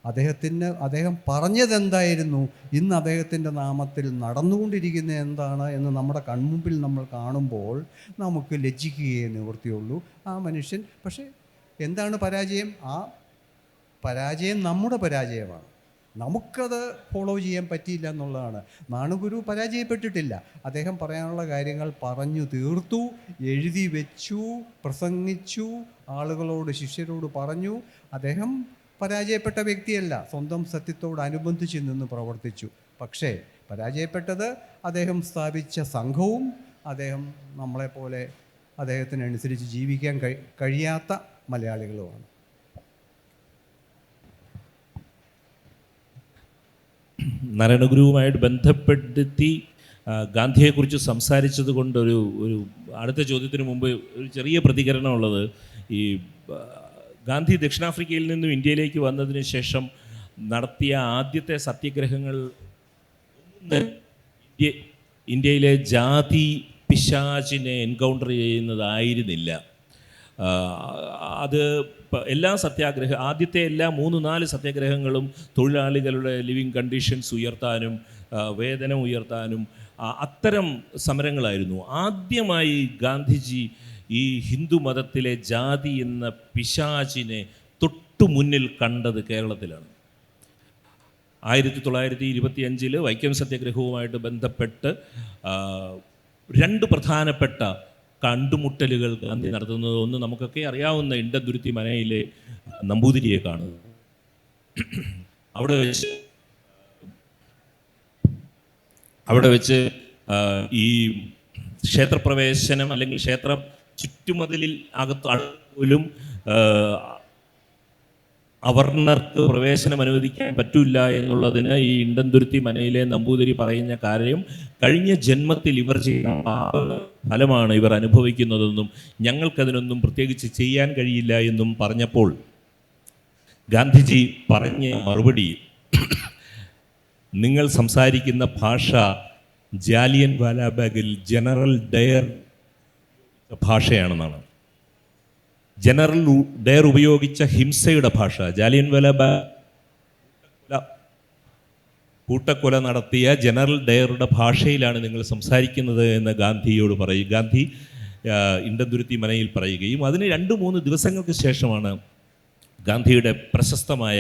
അദ്ദേഹം പറഞ്ഞതെന്തായിരുന്നു, ഇന്ന് അദ്ദേഹത്തിൻ്റെ നാമത്തിൽ നടന്നുകൊണ്ടിരിക്കുന്ന എന്താണ് എന്ന് നമ്മുടെ കൺമുമ്പിൽ നമ്മൾ കാണുമ്പോൾ നമുക്ക് ലജ്ജിക്കുകയേ നിവൃത്തിയുള്ളൂ. ആ മനുഷ്യൻ പക്ഷേ എന്താണ് പരാജയം? ആ പരാജയം നമ്മുടെ പരാജയമാണ്. നമുക്കത് ഫോളോ ചെയ്യാൻ പറ്റിയില്ല എന്നുള്ളതാണ്. നാണുഗുരു പരാജയപ്പെട്ടിട്ടില്ല. അദ്ദേഹം പറയാനുള്ള കാര്യങ്ങൾ പറഞ്ഞു തീർത്തു, എഴുതി വെച്ചു, പ്രസംഗിച്ചു, ആളുകളോട്, ശിഷ്യരോട് പറഞ്ഞു. അദ്ദേഹം പരാജയപ്പെട്ട വ്യക്തിയല്ല, സ്വന്തം സത്യത്തോടനുബന്ധിച്ച് നിന്ന് പ്രവർത്തിച്ചു. പക്ഷേ പരാജയപ്പെട്ടത് അദ്ദേഹം സ്ഥാപിച്ച സംഘവും അദ്ദേഹം നമ്മളെപ്പോലെ അദ്ദേഹത്തിനനുസരിച്ച് ജീവിക്കാൻ കഴിയാത്ത മലയാളികളുമാണ്. നാരായണഗുരുവുമായിട്ട് ബന്ധപ്പെടുത്തി ഗാന്ധിയെക്കുറിച്ച് സംസാരിച്ചത് കൊണ്ട് ഒരു അടുത്ത ചോദ്യത്തിന് മുമ്പ് ഒരു ചെറിയ പ്രതികരണമുള്ളത്, ഈ ഗാന്ധി ദക്ഷിണാഫ്രിക്കയിൽ നിന്നും ഇന്ത്യയിലേക്ക് വന്നതിന് ശേഷം നടത്തിയ ആദ്യത്തെ സത്യാഗ്രഹങ്ങൾ ഇന്ത്യയിലെ ജാതി പിശാചിനെ എൻകൗണ്ടർ ചെയ്യുന്നതായിരുന്നില്ല. അത് എല്ലാ ആദ്യത്തെ എല്ലാ 3-4 സത്യാഗ്രഹങ്ങളും തൊഴിലാളികളുടെ ലിവിങ് കണ്ടീഷൻസ് ഉയർത്താനും വേതനം ഉയർത്താനും അത്തരം സമരങ്ങളായിരുന്നു. ആദ്യമായി ഗാന്ധിജി ഈ ഹിന്ദു മതത്തിലെ ജാതി എന്ന പിശാചിനെ തൊട്ടു മുന്നിൽ കണ്ടത് കേരളത്തിലാണ്. 1925 വൈക്കം സത്യാഗ്രഹവുമായിട്ട് ബന്ധപ്പെട്ട് 2 പ്രധാനപ്പെട്ട കണ്ടുമുട്ടലുകൾ ഗാന്ധി നടത്തുന്നത്. ഒന്ന് നമുക്കൊക്കെ അറിയാവുന്ന ഇണ്ടന്തുരുത്തി മനയിലെ നമ്പൂതിരിയെ കാണുന്നു. അവിടെ വെച്ച് ഈ ക്ഷേത്രപ്രവേശനം അല്ലെങ്കിൽ ക്ഷേത്ര ചുറ്റുമതിലിൽ പോലും അവർണർക്ക് പ്രവേശനം അനുവദിക്കാൻ പറ്റില്ല എന്നുള്ളതിന് ഈ ഇണ്ടന്തുരുത്തി മനയിലെ നമ്പൂതിരി പറയുന്ന കാര്യം, കഴിഞ്ഞ ജന്മത്തിൽ ഇവർ ചെയ്യുന്ന ഫലമാണ് ഇവർ അനുഭവിക്കുന്നതെന്നും ഞങ്ങൾക്കതിനൊന്നും പ്രത്യേകിച്ച് ചെയ്യാൻ കഴിയില്ല എന്നും പറഞ്ഞപ്പോൾ ഗാന്ധിജി പറഞ്ഞ മറുപടി, നിങ്ങൾ സംസാരിക്കുന്ന ഭാഷ ജാലിയൻ വാലാബാഗിൽ ജനറൽ ഡയർ ഭാഷയാണെന്നാണ്. ജനറൽ ഡയർ ഉപയോഗിച്ച ഹിംസയുടെ ഭാഷ, ജാലിയൻ വാലാബാഗ് കൂട്ടക്കൊല നടത്തിയ ജനറൽ ഡയറുടെ ഭാഷയിലാണ് നിങ്ങൾ സംസാരിക്കുന്നത് എന്ന് ഗാന്ധിയോട് ഗാന്ധി ഇണ്ടന്തുരുത്തി മനയിൽ പറയുകയും അതിന് 2-3 ദിവസങ്ങൾക്ക് ശേഷമാണ് ഗാന്ധിയുടെ പ്രശസ്തമായ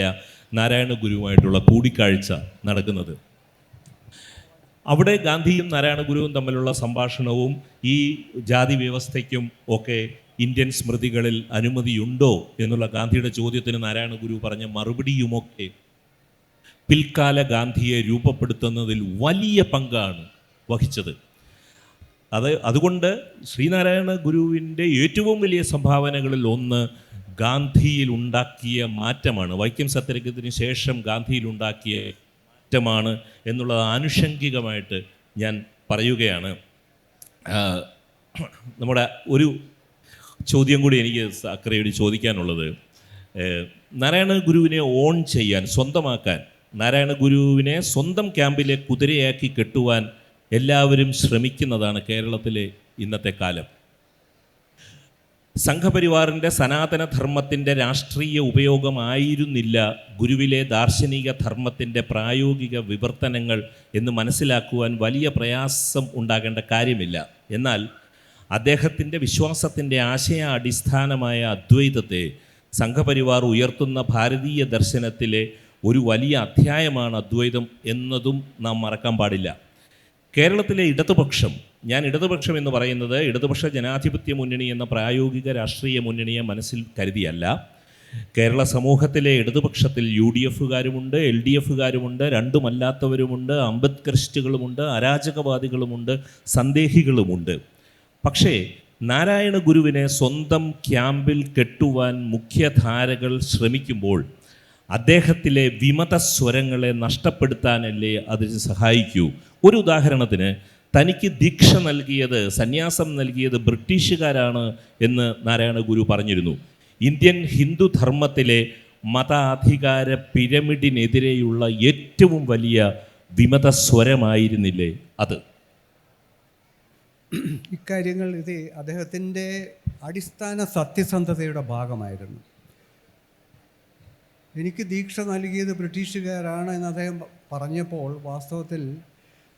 നാരായണ ഗുരുവുമായിട്ടുള്ള കൂടിക്കാഴ്ച നടക്കുന്നത്. അവിടെ ഗാന്ധിയും നാരായണ ഗുരുവും തമ്മിലുള്ള സംഭാഷണവും ഈ ജാതി വ്യവസ്ഥയ്ക്കും ഒക്കെ ഇന്ത്യൻ സ്മൃതികളിൽ അനുമതിയുണ്ടോ എന്നുള്ള ഗാന്ധിയുടെ ചോദ്യത്തിന് നാരായണ ഗുരു പറഞ്ഞ മറുപടിയുമൊക്കെ പിൽക്കാല ഗാന്ധിയെ രൂപപ്പെടുത്തുന്നതിൽ വലിയ പങ്കാണ് വഹിച്ചത്. അതുകൊണ്ട് ശ്രീനാരായണ ഗുരുവിൻ്റെ ഏറ്റവും വലിയ സംഭാവനകളിൽ ഒന്ന് ഗാന്ധിയിൽ ഉണ്ടാക്കിയ മാറ്റമാണ്. വൈക്കം സത്യാഗ്രഹത്തിന് ശേഷം ഗാന്ധിയിൽ ഉണ്ടാക്കിയ മാറ്റമാണ് എന്നുള്ളത് ആനുഷംഗികമായിട്ട് ഞാൻ പറയുകയാണ്. നമ്മുടെ ഒരു ചോദ്യം കൂടി എനിക്ക് അക്കരയോട് ചോദിക്കാനുള്ളത്, നാരായണ ഗുരുവിനെ ഓൺ ചെയ്യാൻ, സ്വന്തമാക്കാൻ, നാരായണ ഗുരുവിനെ സ്വന്തം ക്യാമ്പിലെ കുതിരയാക്കി കെട്ടുവാൻ എല്ലാവരും ശ്രമിക്കുന്നതാണ് കേരളത്തിലെ ഇന്നത്തെ കാലം. സംഘപരിവാറിൻ്റെ സനാതനധർമ്മത്തിൻ്റെ രാഷ്ട്രീയ ഉപയോഗമായിരുന്നില്ല ഗുരുവിലെ ദാർശനിക ധർമ്മത്തിൻ്റെ പ്രായോഗിക വിവർത്തനങ്ങൾ എന്ന് മനസ്സിലാക്കുവാൻ വലിയ പ്രയാസം ഉണ്ടാകേണ്ട കാര്യമില്ല. എന്നാൽ അദ്ദേഹത്തിൻ്റെ വിശ്വാസത്തിൻ്റെ ആശയ അടിസ്ഥാനമായ അദ്വൈതത്തെ സംഘപരിവാർ ഉയർത്തുന്ന ഭാരതീയ ദർശനത്തിലെ ഒരു വലിയ അധ്യായമാണ് അദ്വൈതം എന്നതും നാം മറക്കാൻ പാടില്ല. കേരളത്തിലെ ഇടതുപക്ഷം, ഞാൻ ഇടതുപക്ഷം എന്ന് പറയുന്നത് ഇടതുപക്ഷ ജനാധിപത്യ മുന്നണി എന്ന പ്രായോഗിക രാഷ്ട്രീയ മുന്നണിയെ മനസ്സിൽ കരുതിയല്ല. കേരള സമൂഹത്തിലെ ഇടതുപക്ഷത്തിൽ UDFകാരുമുണ്ട്, LDFകാരുമുണ്ട്, രണ്ടുമല്ലാത്തവരുമുണ്ട്, അംബേദ്കറിസ്റ്റുകളുമുണ്ട്, അരാജകവാദികളുമുണ്ട്, സന്ദേഹികളുമുണ്ട്. പക്ഷേ നാരായണ ഗുരുവിനെ സ്വന്തം ക്യാമ്പിൽ കെട്ടുവാൻ മുഖ്യധാരകൾ ശ്രമിക്കുമ്പോൾ അദ്ദേഹത്തിലെ വിമത സ്വരങ്ങളെ നഷ്ടപ്പെടുത്താനല്ലേ അതിന് സഹായിക്കൂ. ഒരു ഉദാഹരണത്തിന്, തനിക്ക് ദീക്ഷ നൽകിയത്, സന്യാസം നൽകിയത് ബ്രിട്ടീഷുകാരാണ് എന്ന് നാരായണ ഗുരു പറഞ്ഞിരുന്നു. ഇന്ത്യൻ ഹിന്ദു ധർമ്മത്തിലെ മതാധികാര പിരമിഡിനെതിരെയുള്ള ഏറ്റവും വലിയ വിമത സ്വരമായിരുന്നില്ലേ അത്? ഇക്കാര്യങ്ങൾ ഇത് അദ്ദേഹത്തിൻ്റെ അടിസ്ഥാന സത്യസന്ധതയുടെ ഭാഗമായിരുന്നു. എനിക്ക് ദീക്ഷ നൽകിയത് ബ്രിട്ടീഷുകാരാണ് എന്ന് അദ്ദേഹം പറഞ്ഞപ്പോൾ വാസ്തവത്തിൽ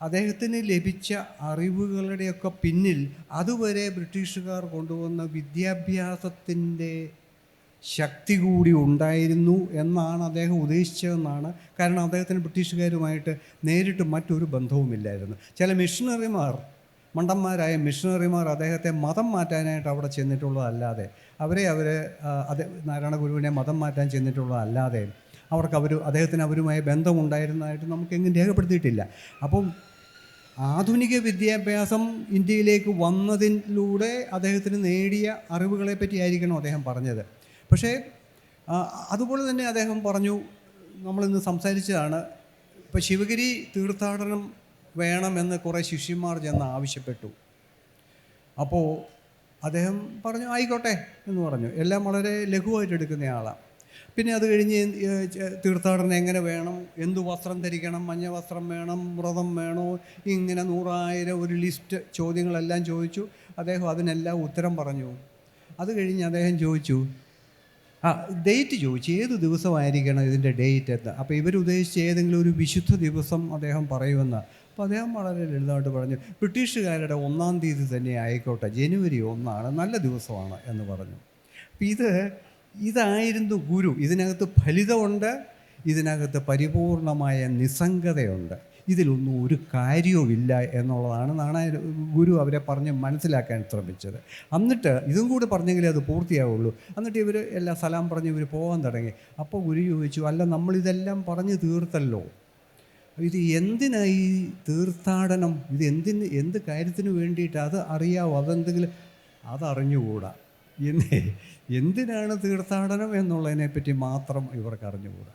അദ്ദേഹത്തിന് ലഭിച്ച അറിവുകളുടെയൊക്കെ പിന്നിൽ അതുവരെ ബ്രിട്ടീഷുകാർ കൊണ്ടുവന്ന വിദ്യാഭ്യാസത്തിൻ്റെ ശക്തി കൂടി ഉണ്ടായിരുന്നു എന്നാണ് അദ്ദേഹം ഉദ്ദേശിച്ചതെന്നാണ്. കാരണം അദ്ദേഹത്തിന് ബ്രിട്ടീഷുകാരുമായിട്ട് നേരിട്ട് മറ്റൊരു ബന്ധവുമില്ലായിരുന്നു. ചില മിഷണറിമാർ, മണ്ടന്മാരായ മിഷണറിമാർ അദ്ദേഹത്തെ മതം മാറ്റാനായിട്ട് അവിടെ ചെന്നിട്ടുള്ളതല്ലാതെ, നാരായണ ഗുരുവിനെ മതം മാറ്റാൻ ചെന്നിട്ടുള്ളതല്ലാതെ അദ്ദേഹത്തിന് അവരുമായി ബന്ധമുണ്ടായിരുന്നതായിട്ട് നമുക്കെങ്ങും രേഖപ്പെടുത്തിയിട്ടില്ല. അപ്പം ആധുനിക വിദ്യാഭ്യാസം ഇന്ത്യയിലേക്ക് വന്നതിലൂടെ അദ്ദേഹത്തിന് നേടിയ അറിവുകളെ പറ്റിയായിരിക്കണം അദ്ദേഹം പറഞ്ഞത്. പക്ഷേ അതുപോലെ തന്നെ അദ്ദേഹം പറഞ്ഞു, നമ്മളിന്ന് സംസാരിച്ചതാണ്, ഇപ്പോൾ ശിവഗിരി തീർത്ഥാടനം വേണമെന്ന് കുറേ ശിഷ്യന്മാർ ചെന്ന് ആവശ്യപ്പെട്ടു. അപ്പോൾ അദ്ദേഹം പറഞ്ഞു ആയിക്കോട്ടെ എന്ന് പറഞ്ഞു. എല്ലാം വളരെ ലഘുവായിട്ട് എടുക്കുന്നയാളാണ്. പിന്നെ അത് കഴിഞ്ഞ് തീർത്ഥാടനം എങ്ങനെ വേണം, എന്തു വസ്ത്രം ധരിക്കണം, മഞ്ഞ വസ്ത്രം വേണം, വ്രതം വേണോ, ഇങ്ങനെ 100,000 ഒരു ലിസ്റ്റ് ചോദ്യങ്ങളെല്ലാം ചോദിച്ചു. അദ്ദേഹം അതിനെല്ലാം ഉത്തരം പറഞ്ഞു. അത് കഴിഞ്ഞ് അദ്ദേഹം ചോദിച്ചു, ഡേറ്റ് ചോദിച്ചു, ഏത് ദിവസമായിരിക്കണം ഇതിൻ്റെ ഡേറ്റ് എന്ന്. അപ്പോൾ ഇവരുദ്ദേശിച്ച് ഏതെങ്കിലും ഒരു വിശുദ്ധ ദിവസം അദ്ദേഹം പറയുമെന്ന്. അപ്പോൾ അദ്ദേഹം വളരെ ലളിതമായിട്ട് പറഞ്ഞു, ബ്രിട്ടീഷുകാരുടെ 1-ാം തീയതി തന്നെ ആയിക്കോട്ടെ, ജനുവരി 1 നല്ല ദിവസമാണ് എന്ന് പറഞ്ഞു. അപ്പോൾ ഇതായിരുന്നു ഗുരു. ഇതിനകത്ത് ഫലിതമുണ്ട്, ഇതിനകത്ത് പരിപൂർണമായ നിസ്സംഗതയുണ്ട്. ഇതിലൊന്നും ഒരു കാര്യവുമില്ല എന്നുള്ളതാണ് ഗുരു അവരെ പറഞ്ഞ് മനസ്സിലാക്കാൻ ശ്രമിച്ചത്. എന്നിട്ട് ഇതും കൂടി പറഞ്ഞെങ്കിലേ അത് പൂർത്തിയാവുള്ളൂ. എന്നിട്ട് ഇവർ എല്ലാം സലാം പറഞ്ഞ് ഇവർ പോകാൻ തുടങ്ങി. അപ്പോൾ ഗുരു ചോദിച്ചു, അല്ല നമ്മളിതെല്ലാം പറഞ്ഞ് തീർത്തല്ലോ, ഇത് എന്തിനായി തീർത്ഥാടനം, ഇത് എന്ത് കാര്യത്തിന് വേണ്ടിയിട്ട്, അത് അറിയാവോ, അതറിഞ്ഞുകൂടാ. എന്തിനാണ് തീർത്ഥാടനം എന്നുള്ളതിനെപ്പറ്റി മാത്രം ഇവർക്ക് അറിഞ്ഞുകൂടാ.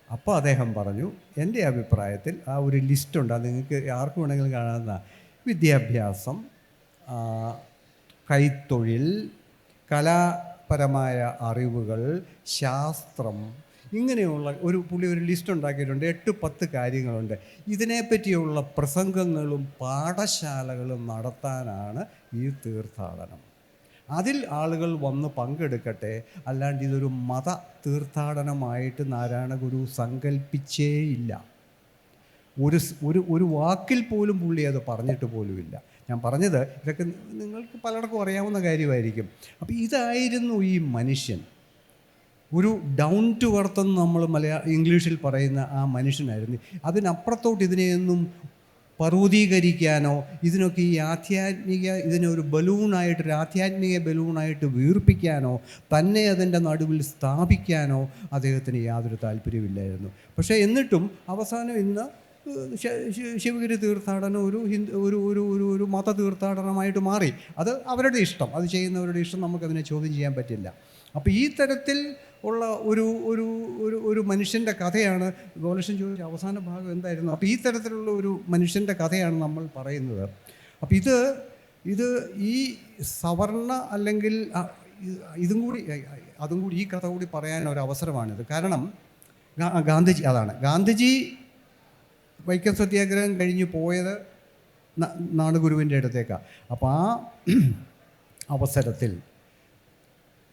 അപ്പോൾ അദ്ദേഹം പറഞ്ഞു, എൻ്റെ അഭിപ്രായത്തിൽ ആ ഒരു ലിസ്റ്റുണ്ട്, അത് നിങ്ങൾക്ക് ആർക്കും വേണമെങ്കിലും കാണാവുന്ന: വിദ്യാഭ്യാസം, കൈത്തൊഴിൽ, കലാപരമായ അറിവുകൾ, ശാസ്ത്രം, ഇങ്ങനെയുള്ള പുള്ളി ഒരു ലിസ്റ്റ് ഉണ്ടാക്കിയിട്ടുണ്ട്. 8-10 കാര്യങ്ങളുണ്ട്. ഇതിനെപ്പറ്റിയുള്ള പ്രസംഗങ്ങളും പാഠശാലകളും നടത്താനാണ് ഈ തീർത്ഥാടനം. അതിൽ ആളുകൾ വന്ന് പങ്കെടുക്കട്ടെ, അല്ലാണ്ട് ഇതൊരു മത തീർത്ഥാടനമായിട്ട് നാരായണ ഗുരു സങ്കല്പിച്ചേയില്ല. ഒരു വാക്കിൽ പോലും പുള്ളി അത് പറഞ്ഞിട്ട് പോലുമില്ല. ഞാൻ പറഞ്ഞത് ഇതൊക്കെ നിങ്ങൾക്ക് പലർക്കും അറിയാവുന്ന കാര്യമായിരിക്കും. അപ്പോൾ ഇതായിരുന്നു ഈ മനുഷ്യൻ, ഒരു ഡൗൺ ടു എർത്ത് എന്ന് നമ്മൾ ഇംഗ്ലീഷിൽ പറയുന്ന ആ മനുഷ്യനായിരുന്നു. അതിനപ്പുറത്തോട്ട് ഇതിനെയൊന്നും പർവ്വതീകരിക്കാനോ ഇതിനൊക്കെ ഈ ഇതിനൊരു ബലൂണായിട്ടൊരു ആധ്യാത്മിക ബലൂണായിട്ട് വീർപ്പിക്കാനോ തന്നെ അതിൻ്റെ നടുവിൽ സ്ഥാപിക്കാനോ അദ്ദേഹത്തിന് യാതൊരു താല്പര്യമില്ലായിരുന്നു. പക്ഷേ എന്നിട്ടും അവസാനം ഇന്ന് ശിവഗിരി തീർത്ഥാടനം ഒരു മത തീർത്ഥാടനമായിട്ട് മാറി. അത് അവരുടെ ഇഷ്ടം, അത് ചെയ്യുന്നവരുടെ ഇഷ്ടം, നമുക്കതിനെ ചോദ്യം ചെയ്യാൻ പറ്റില്ല. അപ്പോൾ ഈ തരത്തിൽ ഉള്ള ഒരു മനുഷ്യൻ്റെ കഥയാണ് ഗോലക്ഷൻ ചോദിച്ച അവസാന ഭാഗം എന്തായിരുന്നു. അപ്പോൾ ഈ തരത്തിലുള്ള ഒരു മനുഷ്യൻ്റെ കഥയാണ് നമ്മൾ പറയുന്നത്. അപ്പോൾ ഇത് ഈ സവർണ അല്ലെങ്കിൽ അതും കൂടി ഈ കഥ കൂടി പറയാൻ ഒരു അവസരമാണിത്. കാരണം ഗാന്ധിജി വൈക്കം സത്യാഗ്രഹം കഴിഞ്ഞ് പോയത് നാടുഗുരുവിൻ്റെ അടുത്തേക്കാണ്. അപ്പോൾ ആ അവസരത്തിൽ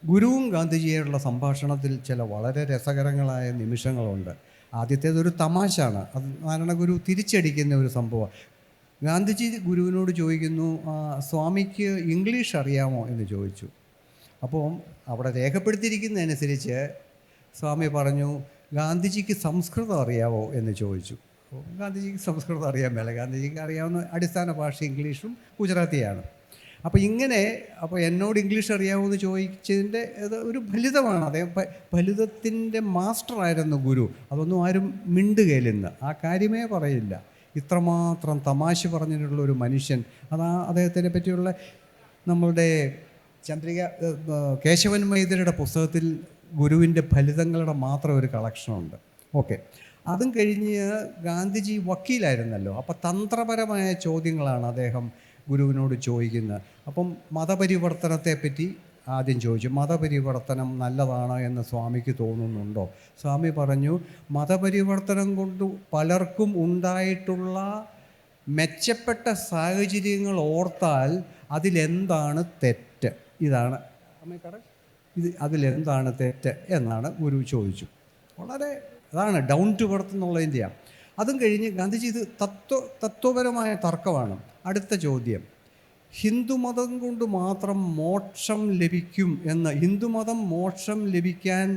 ഗുരുവും ഗാന്ധിജിയുള്ള സംഭാഷണത്തിൽ ചില വളരെ രസകരങ്ങളായ നിമിഷങ്ങളുണ്ട്. ആദ്യത്തേതൊരു തമാശയാണ്, അത് നാരായണ ഗുരു തിരിച്ചടിക്കുന്ന ഒരു സംഭവം. ഗാന്ധിജി ഗുരുവിനോട് ചോദിക്കുന്നു, സ്വാമിക്ക് ഇംഗ്ലീഷ് അറിയാമോ എന്ന് ചോദിച്ചു. അപ്പോൾ അവിടെ രേഖപ്പെടുത്തിയിരിക്കുന്നതനുസരിച്ച് സ്വാമി പറഞ്ഞു, ഗാന്ധിജിക്ക് സംസ്കൃതം അറിയാമോ എന്ന് ചോദിച്ചു. ഗാന്ധിജിക്ക് സംസ്കൃതം അറിയാൻ മേല, ഗാന്ധിജിക്ക് അറിയാവുന്ന അടിസ്ഥാന ഭാഷ ഇംഗ്ലീഷും ഗുജറാത്തിയാണ്. അപ്പോൾ എന്നോട് ഇംഗ്ലീഷ് അറിയാമോ ചോദിച്ചതിൻ്റെ ഒരു ഫലിതമാണ്. അദ്ദേഹം ഫലിതത്തിൻ്റെ മാസ്റ്ററായിരുന്നു ഗുരു. അതൊന്നും ആരും മിണ്ടുകയില്ലെന്ന് ആ കാര്യമേ പറയില്ല. ഇത്രമാത്രം തമാശ പറഞ്ഞിട്ടുള്ള ഒരു മനുഷ്യൻ. അദ്ദേഹത്തിനെ പറ്റിയുള്ള നമ്മളുടെ കേശവൻ മൈത്രയുടെ പുസ്തകത്തിൽ ഗുരുവിൻ്റെ ഫലിതങ്ങളുടെ മാത്രം ഒരു കളക്ഷനുണ്ട്. ഓക്കെ, അതും കഴിഞ്ഞ് ഗാന്ധിജി വക്കീലായിരുന്നല്ലോ. അപ്പോൾ തന്ത്രപരമായ ചോദ്യങ്ങളാണ് അദ്ദേഹം ഗുരുവിനോട് ചോദിക്കുന്നത്. അപ്പം മതപരിവർത്തനത്തെപ്പറ്റി ആദ്യം ചോദിച്ചു. മതപരിവർത്തനം നല്ലതാണ് എന്ന് സ്വാമിക്ക് തോന്നുന്നുണ്ടോ? സ്വാമി പറഞ്ഞു, മതപരിവർത്തനം കൊണ്ട് പലർക്കും ഉണ്ടായിട്ടുള്ള മെച്ചപ്പെട്ട സാഹചര്യങ്ങൾ ഓർത്താൽ അതിലെന്താണ് തെറ്റ്? അതിലെന്താണ് തെറ്റ് എന്നാണ് ഗുരു ചോദിച്ചു. വളരെ അതാണ് ഡൗൺ ടു ബർത്ത് എന്നുള്ളതിൻ്റെയാണ്. അതും കഴിഞ്ഞ് ഗാന്ധിജി ഇത് തത്വപരമായ തർക്കമാണ്. അടുത്ത ചോദ്യം, ഹിന്ദുമതം കൊണ്ട് മാത്രം മോക്ഷം ലഭിക്കും എന്ന്, ഹിന്ദുമതം മോക്ഷം ലഭിക്കാൻ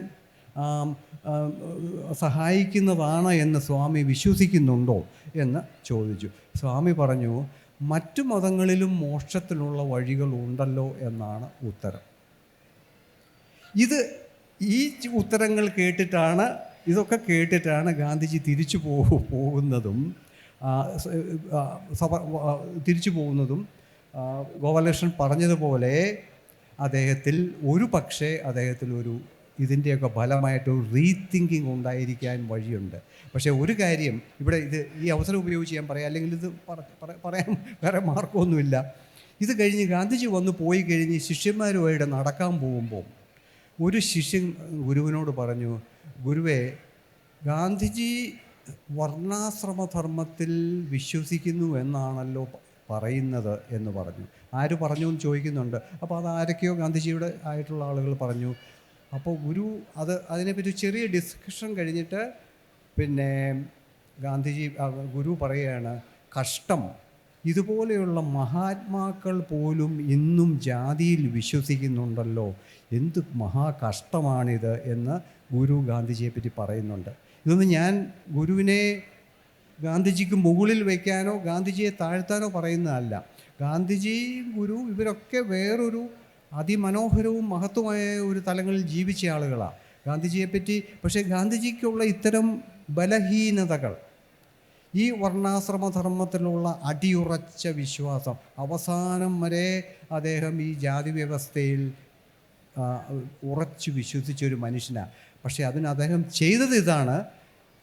സഹായിക്കുന്നതാണ് എന്ന് സ്വാമി വിശ്വസിക്കുന്നുണ്ടോ എന്ന് ചോദിച്ചു. സ്വാമി പറഞ്ഞു, മറ്റു മതങ്ങളിലും മോക്ഷത്തിനുള്ള വഴികൾ ഉണ്ടല്ലോ എന്നാണ് ഉത്തരം. ഈ ഉത്തരങ്ങൾ ഇതൊക്കെ കേട്ടിട്ടാണ് ഗാന്ധിജി തിരിച്ചു പോകുന്നതും ഗോപാലകൃഷ്ണൻ പറഞ്ഞതുപോലെ അദ്ദേഹത്തിൽ ഇതിൻ്റെയൊക്കെ ഫലമായിട്ടൊരു റീതിങ്കിങ് ഉണ്ടായിരിക്കാൻ വഴിയുണ്ട്. പക്ഷേ ഒരു കാര്യം ഇവിടെ ഈ അവസരം ഉപയോഗിച്ച് ഞാൻ പറയാം, അല്ലെങ്കിൽ ഇത് പറയാൻ വേറെ മാർഗമൊന്നുമില്ല. ഇത് കഴിഞ്ഞ് ഗാന്ധിജി പോയി കഴിഞ്ഞ് ശിഷ്യന്മാരുമായിട്ട് നടക്കാൻ പോകുമ്പോൾ ഒരു ശിഷ്യൻ ഗുരുവിനോട് പറഞ്ഞു, ഗുരുവേ, ഗാന്ധിജി വർണ്ണാശ്രമധർമ്മത്തിൽ വിശ്വസിക്കുന്നു എന്നാണല്ലോ പറയുന്നത് എന്ന് പറഞ്ഞു. ആര് പറഞ്ഞു എന്ന് ചോദിക്കുന്നുണ്ട്. അപ്പോൾ അത് ആരൊക്കെയോ ഗാന്ധിജിയുടെ ആയിട്ടുള്ള ആളുകൾ പറഞ്ഞു. അപ്പോൾ അതിനെപ്പറ്റി ചെറിയ ഡിസ്കഷൻ കഴിഞ്ഞിട്ട് പിന്നെ ഗുരു പറയുകയാണ്, കഷ്ടം, ഇതുപോലെയുള്ള മഹാത്മാക്കൾ പോലും ഇന്നും ജാതിയിൽ വിശ്വസിക്കുന്നുണ്ടല്ലോ, എന്ത് മഹാകഷ്ടമാണിത് എന്ന് ഗുരു ഗാന്ധിജിയെപ്പറ്റി പറയുന്നുണ്ട്. ഇതൊന്നും ഞാൻ ഗുരുവിനെ ഗാന്ധിജിക്ക് മുകളിൽ വയ്ക്കാനോ ഗാന്ധിജിയെ താഴ്ത്താനോ പറയുന്നതല്ല. ഗാന്ധിജി, ഗുരു ഇവരൊക്കെ വേറൊരു അതിമനോഹരവും മഹത്വമായ ഒരു തലങ്ങളിൽ ജീവിച്ച ആളുകളാണ് ഗാന്ധിജിയെപ്പറ്റി. പക്ഷേ ഗാന്ധിജിക്കുള്ള ഇത്തരം ബലഹീനതകൾ, ഈ വർണ്ണാശ്രമധർമ്മത്തിലുള്ള അടിയുറച്ച വിശ്വാസം, അവസാനം വരെ അദ്ദേഹം ഈ ജാതി വ്യവസ്ഥയിൽ ഉറച്ചു വിശ്വസിച്ചൊരു മനുഷ്യനാണ്. പക്ഷേ അദ്ദേഹം ചെയ്തത് ഇതാണ്,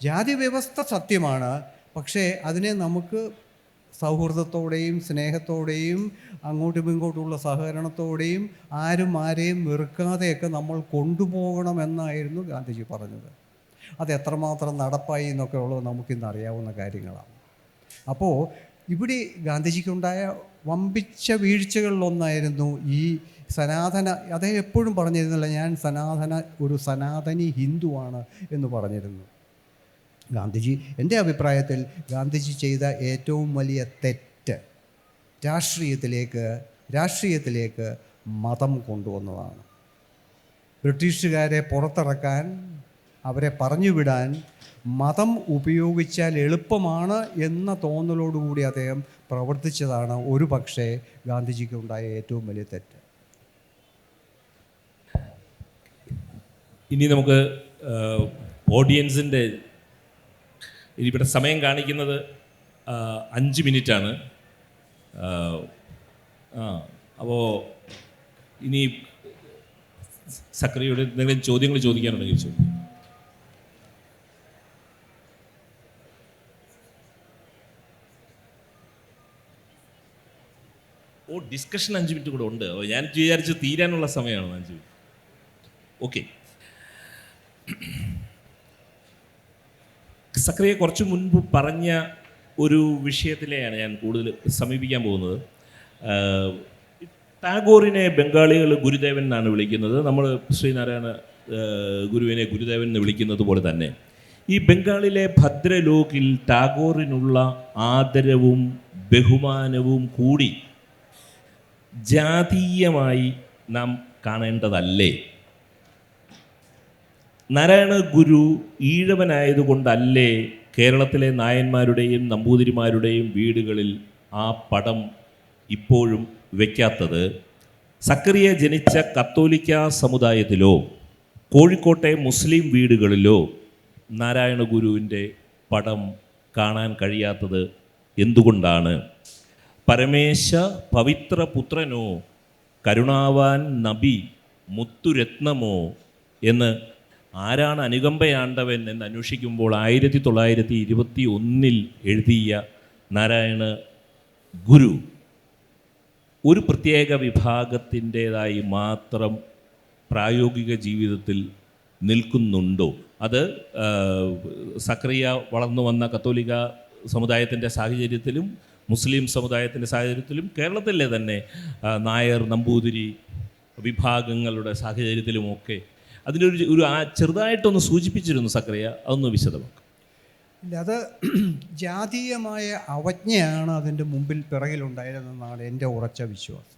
ജാതി വ്യവസ്ഥ സത്യമാണ്, പക്ഷേ അതിനെ നമുക്ക് സൗഹൃദത്തോടെയും സ്നേഹത്തോടെയും അങ്ങോട്ടും ഇങ്ങോട്ടുമുള്ള സഹകരണത്തോടെയും ആരെയും വെറുക്കാതെയൊക്കെ നമ്മൾ കൊണ്ടുപോകണമെന്നായിരുന്നു ഗാന്ധിജി പറഞ്ഞത്. അത് എത്രമാത്രം നടപ്പായി എന്നൊക്കെ ഉള്ളത് നമുക്കിന്ന് അറിയാവുന്ന കാര്യങ്ങളാണ്. അപ്പോൾ ഇവിടെ ഗാന്ധിജിക്കുണ്ടായ വമ്പിച്ച വീഴ്ചകളിലൊന്നായിരുന്നു ഈ അദ്ദേഹം എപ്പോഴും പറഞ്ഞിരുന്നില്ല, ഞാൻ ഒരു സനാതനി ഹിന്ദുവാണ് എന്ന് പറഞ്ഞിരുന്നു. എൻ്റെ അഭിപ്രായത്തിൽ ഗാന്ധിജി ചെയ്ത ഏറ്റവും വലിയ തെറ്റ് രാഷ്ട്രീയത്തിലേക്ക് മതം കൊണ്ടുവന്നതാണ്. ബ്രിട്ടീഷുകാരെ പുറത്തിറക്കാൻ അവരെ പറഞ്ഞുവിടാൻ മതം ഉപയോഗിച്ചാൽ എളുപ്പമാണ് എന്ന തോന്നലോടുകൂടി അദ്ദേഹം പ്രവർത്തിച്ചതാണ് ഒരു പക്ഷേ ഗാന്ധിജിക്ക് ഉണ്ടായ ഏറ്റവും വലിയ തെറ്റ്. ഇനി നമുക്ക് ഓഡിയൻസിൻ്റെ ഇവിടെ സമയം കാണിക്കുന്നത് 5 മിനിറ്റാണ്. അപ്പോൾ ഇനി സക്രിയയോട് എന്തെങ്കിലും ചോദ്യങ്ങൾ ചോദിക്കാനുണ്ടെങ്കിൽ ചോദിക്കും. ഡിസ്കഷൻ 5 മിനിറ്റ് കൂടെ ഉണ്ട്. ഞാൻ വിചാരിച്ച് തീരാനുള്ള സമയമാണ് 5 മിനിറ്റ്. ഓക്കെ. സക്രിയ കുറച്ച് മുൻപ് പറഞ്ഞ ഒരു വിഷയത്തിലെയാണ് ഞാൻ കൂടുതൽ സമീപിക്കാൻ പോകുന്നത്. ടാഗോറിനെ ബംഗാളികൾ ഗുരുദേവൻ എന്നാണ് വിളിക്കുന്നത്. നമ്മൾ ശ്രീനാരായണ ഗുരുവിനെ ഗുരുദേവൻ എന്ന് വിളിക്കുന്നത് പോലെ തന്നെ ഈ ബംഗാളിലെ ഭദ്രലോകിൽ ടാഗോറിനുള്ള ആദരവും ബഹുമാനവും കൂടി ജാതീയമായി നാം കാണേണ്ടതല്ലേ? നാരായണ ഗുരു ഈഴവനായതുകൊണ്ടല്ലേ കേരളത്തിലെ നായന്മാരുടെയും നമ്പൂതിരിമാരുടെയും വീടുകളിൽ ആ പടം ഇപ്പോഴും വയ്ക്കാത്തത്? സക്കറിയ ജനിച്ച കത്തോലിക്ക സമുദായത്തിലോ കോഴിക്കോട്ടെ മുസ്ലിം വീടുകളിലോ നാരായണ ഗുരുവിൻ്റെ പടം കാണാൻ കഴിയാത്തത് എന്തുകൊണ്ടാണ്? പരമേശ പവിത്രപുത്രനോ കരുണാവാൻ നബി മുത്തുരത്നമോ എന്ന് ആരാണ് അനുകമ്പയാണ്ടവൻ എന്ന് അന്വേഷിക്കുമ്പോൾ 1921 എഴുതിയ നാരായണ ഗുരു ഒരു പ്രത്യേക വിഭാഗത്തിൻ്റേതായി മാത്രം പ്രായോഗിക ജീവിതത്തിൽ നിൽക്കുന്നുണ്ടോ? അത് സക്രിയ വളർന്നു വന്ന കത്തോലിക്ക സമുദായത്തിൻ്റെ സാഹചര്യത്തിലും മുസ്ലിം സമുദായത്തിൻ്റെ സാഹചര്യത്തിലും കേരളത്തിലെ തന്നെ നായർ നമ്പൂതിരി വിഭാഗങ്ങളുടെ സാഹചര്യത്തിലുമൊക്കെ അതിനൊരു ചെറുതായിട്ടൊന്ന് സൂചിപ്പിച്ചിരുന്നു സക്രിയ. അതൊന്ന് വിശദമാക്കും. ഇല്ല, അത് ജാതീയമായ അവജ്ഞയാണ് അതിൻ്റെ മുമ്പിൽ പിറകിലുണ്ടായിരുന്നെന്നാണ് എൻ്റെ ഉറച്ച വിശ്വാസം.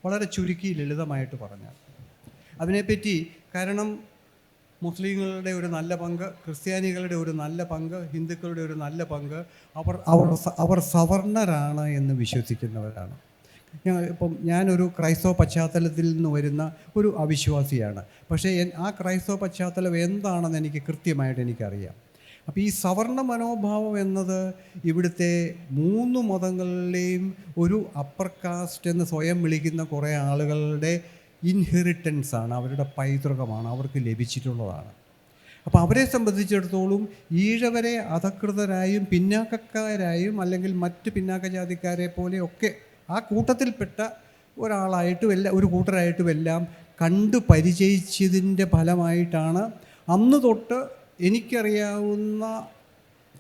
വളരെ ചുരുക്കി ലളിതമായിട്ട് പറഞ്ഞാൽ അതിനെപ്പറ്റി. കാരണം മുസ്ലിങ്ങളുടെ ഒരു നല്ല പങ്ക്, ക്രിസ്ത്യാനികളുടെ ഒരു നല്ല പങ്ക്, ഹിന്ദുക്കളുടെ ഒരു നല്ല പങ്ക്, അവർ സവർണരാണ് എന്ന് വിശ്വസിക്കുന്നവരാണ്. ഞാനൊരു ക്രൈസ്തവ പശ്ചാത്തലത്തിൽ നിന്ന് വരുന്ന ഒരു അവിശ്വാസിയാണ്. പക്ഷേ ആ ക്രൈസ്തവ പശ്ചാത്തലം എന്താണെന്ന് കൃത്യമായിട്ട് എനിക്കറിയാം. അപ്പോൾ ഈ സവർണ മനോഭാവം എന്നത് ഇവിടുത്തെ 3 മതങ്ങളിലെയും ഒരു അപ്പർ കാസ്റ്റ് എന്ന് സ്വയം വിളിക്കുന്ന കുറേ ആളുകളുടെ ഇൻഹെറിറ്റൻസാണ്, അവരുടെ പൈതൃകമാണ്, അവർക്ക് ലഭിച്ചിട്ടുള്ളതാണ്. അപ്പോൾ അവരെ സംബന്ധിച്ചിടത്തോളം ഈഴവരെ അധകൃതരായും പിന്നാക്കക്കാരായും അല്ലെങ്കിൽ മറ്റ് പിന്നാക്ക ജാതിക്കാരെ പോലെയൊക്കെ ആ കൂട്ടത്തിൽപ്പെട്ട ഒരു കൂട്ടരായിട്ടുമെല്ലാം കണ്ടു പരിചയിച്ചതിൻ്റെ ഫലമായിട്ടാണ് അന്ന് തൊട്ട് എനിക്കറിയാവുന്ന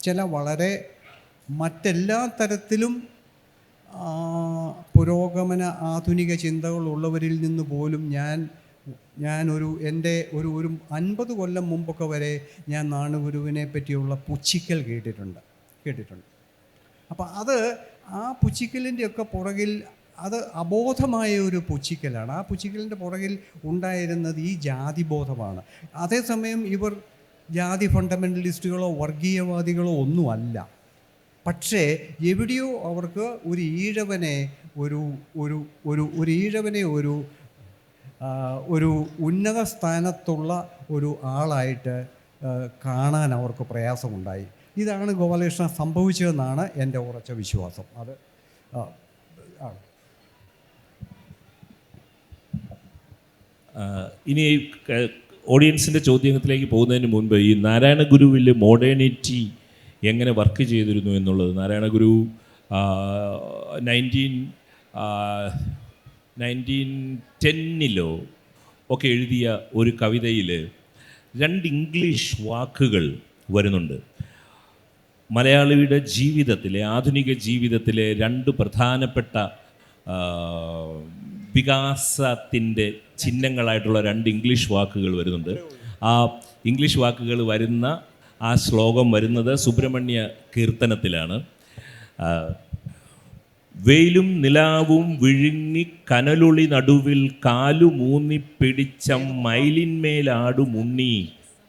ചില വളരെ മറ്റെല്ലാ തരത്തിലും പുരോഗമന ആധുനിക ചിന്തകളുള്ളവരിൽ നിന്ന് പോലും എൻ്റെ ഒരു 50 കൊല്ലം മുമ്പൊക്കെ വരെ ഞാൻ നാണുഗുരുവിനെ പറ്റിയുള്ള പുച്ഛിക്കൽ കേട്ടിട്ടുണ്ട്. അപ്പോൾ ആ പുച്ഛിക്കലിൻ്റെയൊക്കെ പുറകിൽ അത് അബോധമായ ഒരു പുച്ഛിക്കലാണ്. ആ പുച്ഛിക്കലിൻ്റെ പുറകിൽ ഉണ്ടായിരുന്നത് ഈ ജാതിബോധമാണ്. അതേസമയം ഇവർ ജാതി ഫണ്ടമെൻ്റലിസ്റ്റുകളോ വർഗീയവാദികളോ ഒന്നുമല്ല. പക്ഷേ എവിടെയോ അവർക്ക് ഒരു ഈഴവനെ ഒരു ഉന്നത സ്ഥാനത്തുള്ള ഒരു ആളായിട്ട് കാണാൻ അവർക്ക് പ്രയാസമുണ്ടായി. ഇതാണ് ഗോപാലകൃഷ്ണൻ സംഭവിച്ചതെന്നാണ് എൻ്റെ ഉറച്ച വിശ്വാസം. അത് ഇനി ഓഡിയൻസിൻ്റെ ചോദ്യത്തിലേക്ക് പോകുന്നതിന് മുൻപ് ഈ നാരായണ ഗുരുവിൽ മോഡേണിറ്റി എങ്ങനെ വർക്ക് ചെയ്തിരുന്നു എന്നുള്ളത്, നാരായണ ഗുരു 1910 ഒക്കെ എഴുതിയ ഒരു കവിതയിൽ 2 ഇംഗ്ലീഷ് വാക്കുകൾ വരുന്നുണ്ട്. മലയാളിയുടെ ജീവിതത്തിലെ, ആധുനിക ജീവിതത്തിലെ 2 പ്രധാനപ്പെട്ട വികാസത്തിൻ്റെ ചിഹ്നങ്ങളായിട്ടുള്ള 2 ഇംഗ്ലീഷ് വാക്കുകൾ വരുന്നുണ്ട്. ആ ഇംഗ്ലീഷ് വാക്കുകൾ വരുന്ന ആ ശ്ലോകം വരുന്നത് സുബ്രഹ്മണ്യ കീർത്തനത്തിലാണ്. വെയിലും നിലാവും വിഴുങ്ങി കനലൊളി നടുവിൽ കാലുമൂന്നി പിടിച്ച മയിലിന്മേലാടുമുണ്ണി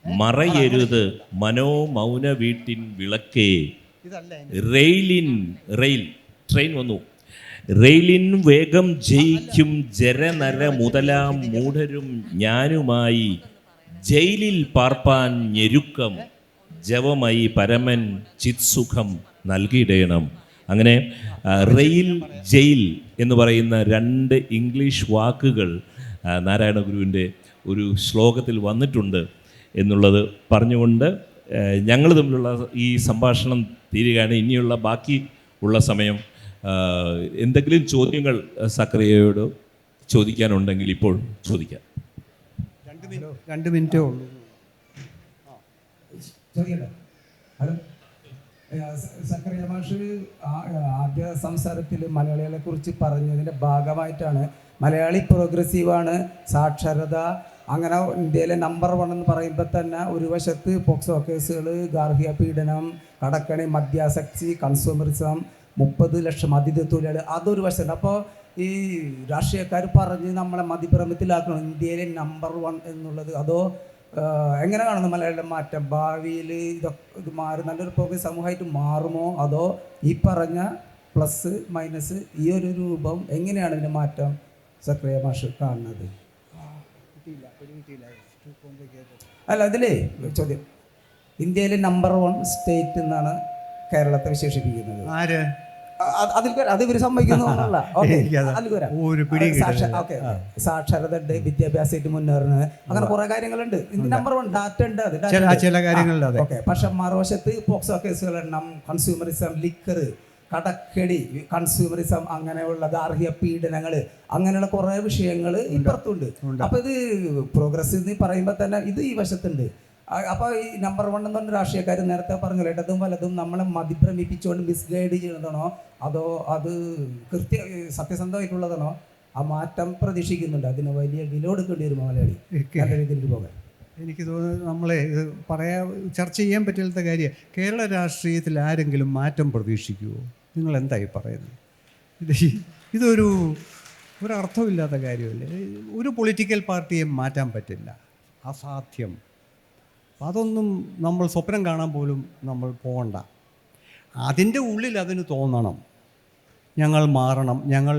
മറയരുത് മനോമൗന വീട്ടിൻ വിളക്കേ. ഇതല്ല റെയിൽ ട്രെയിൻ വന്നു. റെയിലിൻ വേഗം ജയിക്കും ജരനര മുതലാം മൂഢരും ഞാനുമായി ജയിലിൽ പാർപ്പാൻ ഞെരുക്കം ജവമായി പരമൻ ചിത്സുഖം നൽകിയിടേണം. അങ്ങനെ റെയിൽ, ജയിൽ എന്ന് പറയുന്ന രണ്ട് ഇംഗ്ലീഷ് വാക്കുകൾ നാരായണ ഗുരുവിൻ്റെ ഒരു ശ്ലോകത്തിൽ വന്നിട്ടുണ്ട് എന്നുള്ളത് പറഞ്ഞുകൊണ്ട് ഞങ്ങൾ തമ്മിലുള്ള ഈ സംഭാഷണം തീരുകയാണ്. ഇനിയുള്ള ബാക്കി ഉള്ള സമയം എന്തെങ്കിലും ചോദ്യങ്ങൾ സക്കറിയയോട് ചോദിക്കാനുണ്ടെങ്കിൽ ഇപ്പോൾ ചോദിക്കാം. 2 മിനിറ്റേ ഉള്ളൂ. ഹലോ, സക്കറിയ മാഷ് ആദ്യ സംസാരത്തിൽ മലയാളികളെ കുറിച്ച് പറഞ്ഞതിൻ്റെ ഭാഗമായിട്ടാണ് മലയാളി പ്രോഗ്രസീവാണ്, സാക്ഷരത അങ്ങനെ ഇന്ത്യയിലെ നമ്പർ 1 എന്ന് പറയുമ്പോൾ തന്നെ ഒരു വശത്ത് പോക്സോ കേസുകൾ, ഗാർഹിക പീഡനം, കടക്കണി, മദ്യാസക്തി, കൺസ്യൂമറിസം, 30 ലക്ഷം അതിഥി തൊഴിലാളികൾ, അതൊരു വശമുണ്ട്. അപ്പോൾ ഈ രാഷ്ട്രീയക്കാർ പറഞ്ഞ് നമ്മളെ മതിഭ്രമത്തിലാക്കണം ഇന്ത്യയിലെ നമ്പർ 1 എന്നുള്ളത്. അതോ എങ്ങനെ കാണുന്നു മലയാളിയുടെ മാറ്റം? ഭാവിയിൽ ഇത് മാറി നല്ലൊരു പ്രോഗ്രസ് സമൂഹമായിട്ട് മാറുമോ? അതോ ഈ പറഞ്ഞ പ്ലസ് മൈനസ് ഈ ഒരു രൂപം എങ്ങനെയാണ് ഇതിൻ്റെ മാറ്റം സക്രിയ മാഷ് കാണുന്നത്? അല്ല, അതിലേ ചോദ്യം, ഇന്ത്യയിലെ നമ്പർ 1 സ്റ്റേറ്റ് എന്നാണ് കേരളത്തെ വിശേഷിപ്പിക്കുന്നത്. ആര്? അത് ഇവർ സമ്മതിക്കുന്നല്ല. സാക്ഷരത ഉണ്ട്, വിദ്യാഭ്യാസമായിട്ട് മുന്നേറുന്നത്, അങ്ങനെ കുറെ കാര്യങ്ങളുണ്ട്. ഇന്ത്യ നമ്പർ 1 ഡാറ്റ ഉണ്ട്, ചില കാര്യങ്ങളിൽ. ഓക്കെ, പക്ഷെ മറുവശത്ത് പോക്സോ കേസുകൾ എണ്ണം, കൺസ്യൂമറിസം, ലിക്കർ, കടക്കടി, കൺസ്യൂമറിസം, അങ്ങനെയുള്ള ഗാർഹിക പീഡനങ്ങൾ, അങ്ങനെയുള്ള കുറേ വിഷയങ്ങൾ ഇപ്പുറത്തുണ്ട്. അപ്പോൾ ഇത് പ്രോഗ്രസ് എന്ന് പറയുമ്പോൾ തന്നെ ഇത് ഈ വശത്തുണ്ട്. അപ്പോൾ ഈ നമ്പർ 1 എന്ന് പറഞ്ഞ രാഷ്ട്രീയക്കാർ നേരത്തെ പറഞ്ഞു ഇടതും വലതും നമ്മളെ മതിഭ്രമിപ്പിച്ചുകൊണ്ട് മിസ്ഗൈഡ് ചെയ്യുന്നതാണോ അതോ അത് സത്യസന്ധമായിട്ടുള്ളതാണോ? ആ മാറ്റം പ്രതീക്ഷിക്കുന്നുണ്ട്. അതിന് വലിയ വില കൊടുക്കേണ്ടി വരും മലയാളി നല്ല രീതിയിൽ പോകാൻ. എനിക്ക് തോന്നുന്നത് നമ്മളെ ഇത് ചർച്ച ചെയ്യാൻ പറ്റാത്ത കാര്യം. കേരള രാഷ്ട്രീയത്തിൽ ആരെങ്കിലും മാറ്റം പ്രതീക്ഷിക്കുമോ? നിങ്ങൾ എന്തായി പറയുന്നത്? ഒരർത്ഥമില്ലാത്ത കാര്യമല്ലേ. ഒരു പൊളിറ്റിക്കൽ പാർട്ടിയെ മാറ്റാൻ പറ്റില്ല, അസാധ്യം. അതൊന്നും നമ്മൾ സ്വപ്നം കാണാൻ പോലും നമ്മൾ പോകണ്ട. അതിൻ്റെ ഉള്ളിൽ അതിന് തോന്നണം, ഞങ്ങൾ മാറണം, ഞങ്ങൾ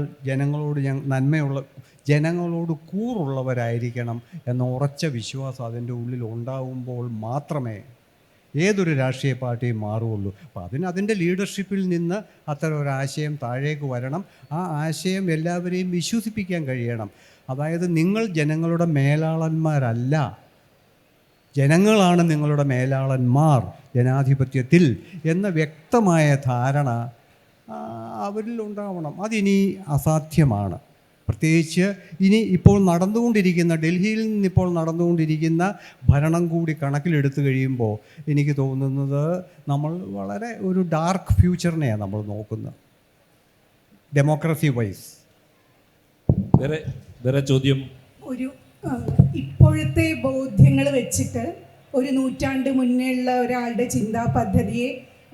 ജനങ്ങളോട് കൂറുള്ളവരായിരിക്കണം എന്ന ഉറച്ച വിശ്വാസം അതിൻ്റെ ഉള്ളിൽ ഉണ്ടാവുമ്പോൾ മാത്രമേ ഏതൊരു രാഷ്ട്രീയ പാർട്ടിയും മാറുകയുള്ളൂ. അപ്പോൾ അതിൻ്റെ ലീഡർഷിപ്പിൽ നിന്ന് അത്തരം ഒരാശയം താഴേക്ക് വരണം. ആ ആശയം എല്ലാവരെയും വിശ്വസിപ്പിക്കാൻ കഴിയണം. അതായത് നിങ്ങൾ ജനങ്ങളുടെ മേലാളന്മാരല്ല, ജനങ്ങളാണ് നിങ്ങളുടെ മേലാളന്മാർ ജനാധിപത്യത്തിൽ എന്ന വ്യക്തമായ ധാരണ അവരിൽ ഉണ്ടാവണം. അതിനി അസാധ്യമാണ്. പ്രത്യേകിച്ച് ഇപ്പോൾ നടന്നുകൊണ്ടിരിക്കുന്ന ഡൽഹിയിൽ നിന്നിപ്പോൾ നടന്നുകൊണ്ടിരിക്കുന്ന ഭരണം കൂടി കണക്കിലെടുത്തു കഴിയുമ്പോൾ എനിക്ക് തോന്നുന്നത് നമ്മൾ വളരെ ഒരു ഡാർക്ക് ഫ്യൂച്ചറിനെയാണ് നമ്മൾ നോക്കുന്നത് ഡെമോക്രസി വൈസ്. വേറെ ചോദ്യം? ഇപ്പോഴത്തെ ബോധ്യങ്ങൾ വെച്ചിട്ട് ഒരു നൂറ്റാണ്ട് മുന്നേ ഉള്ള ഒരാളുടെ ചിന്താ പദ്ധതിയെ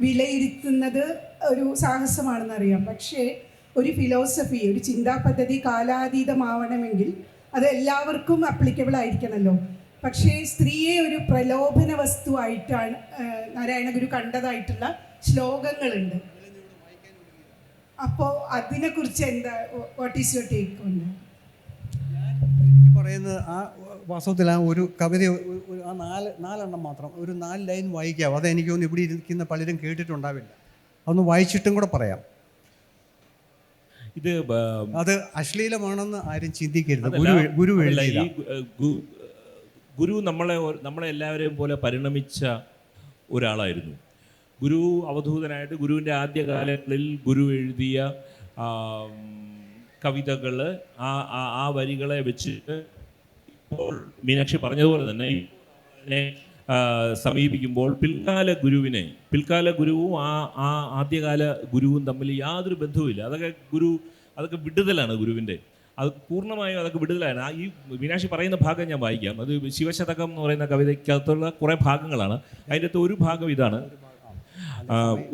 വിലയിരുത്തുന്നത് ഒരു സാഹസമാണെന്നറിയാം. പക്ഷേ ഒരു ഫിലോസഫി, ഒരു ചിന്താ പദ്ധതി കാലാതീതമാവണമെങ്കിൽ അത് എല്ലാവർക്കും അപ്ലിക്കബിൾ ആയിരിക്കണമല്ലോ. പക്ഷേ സ്ത്രീയെ ഒരു പ്രലോഭന വസ്തുവായിട്ടാണ് നാരായണ ഗുരു കണ്ടതായിട്ടുള്ള ശ്ലോകങ്ങളുണ്ട്. അപ്പോൾ അതിനെക്കുറിച്ച് എന്താ, what is your take on that? പറയുന്നത് വാസ്തവത്തിൽ ഒരു കവിത നാലെണ്ണം മാത്രം, ഒരു 4 ലൈൻ വായിക്കാം. അതെനിക്ക് തോന്നുന്നു ഇവിടെ ഇരിക്കുന്ന പലരും കേട്ടിട്ടുണ്ടാവില്ല. അതൊന്ന് വായിച്ചിട്ടും കൂടെ പറയാം. അത് അശ്ലീലമാണെന്ന് ആരും ചിന്തിക്കരുത്. ഗുരു എഴുതിയില്ല. ഗുരു നമ്മളെ എല്ലാവരെയും പോലെ പരിണമിച്ച ഒരാളായിരുന്നു. ഗുരു അവധൂതനായിട്ട് ഗുരുവിൻ്റെ ആദ്യകാലങ്ങളിൽ ഗുരു എഴുതിയ കവിതകൾ, ആ വരികളെ വെച്ചിട്ട് ഇപ്പോൾ മീനാക്ഷി പറഞ്ഞതുപോലെ തന്നെ സമീപിക്കുമ്പോൾ പിൽക്കാല ഗുരുവും ആ ആദ്യകാല ഗുരുവും തമ്മിൽ യാതൊരു ബന്ധവുമില്ല. അതൊക്കെ വിടുതലാണ് ഗുരുവിൻ്റെ. അത് പൂർണ്ണമായും അതൊക്കെ വിടുതലാണ്. ഈ മീനാക്ഷി പറയുന്ന ഭാഗം ഞാൻ വായിക്കാം. അത് ശിവശതകം എന്ന് പറയുന്ന കവിതയ്ക്കകത്തുള്ള കുറേ ഭാഗങ്ങളാണ്. അതിൻ്റെ അകത്ത് ഒരു ഭാഗം ഇതാണ്,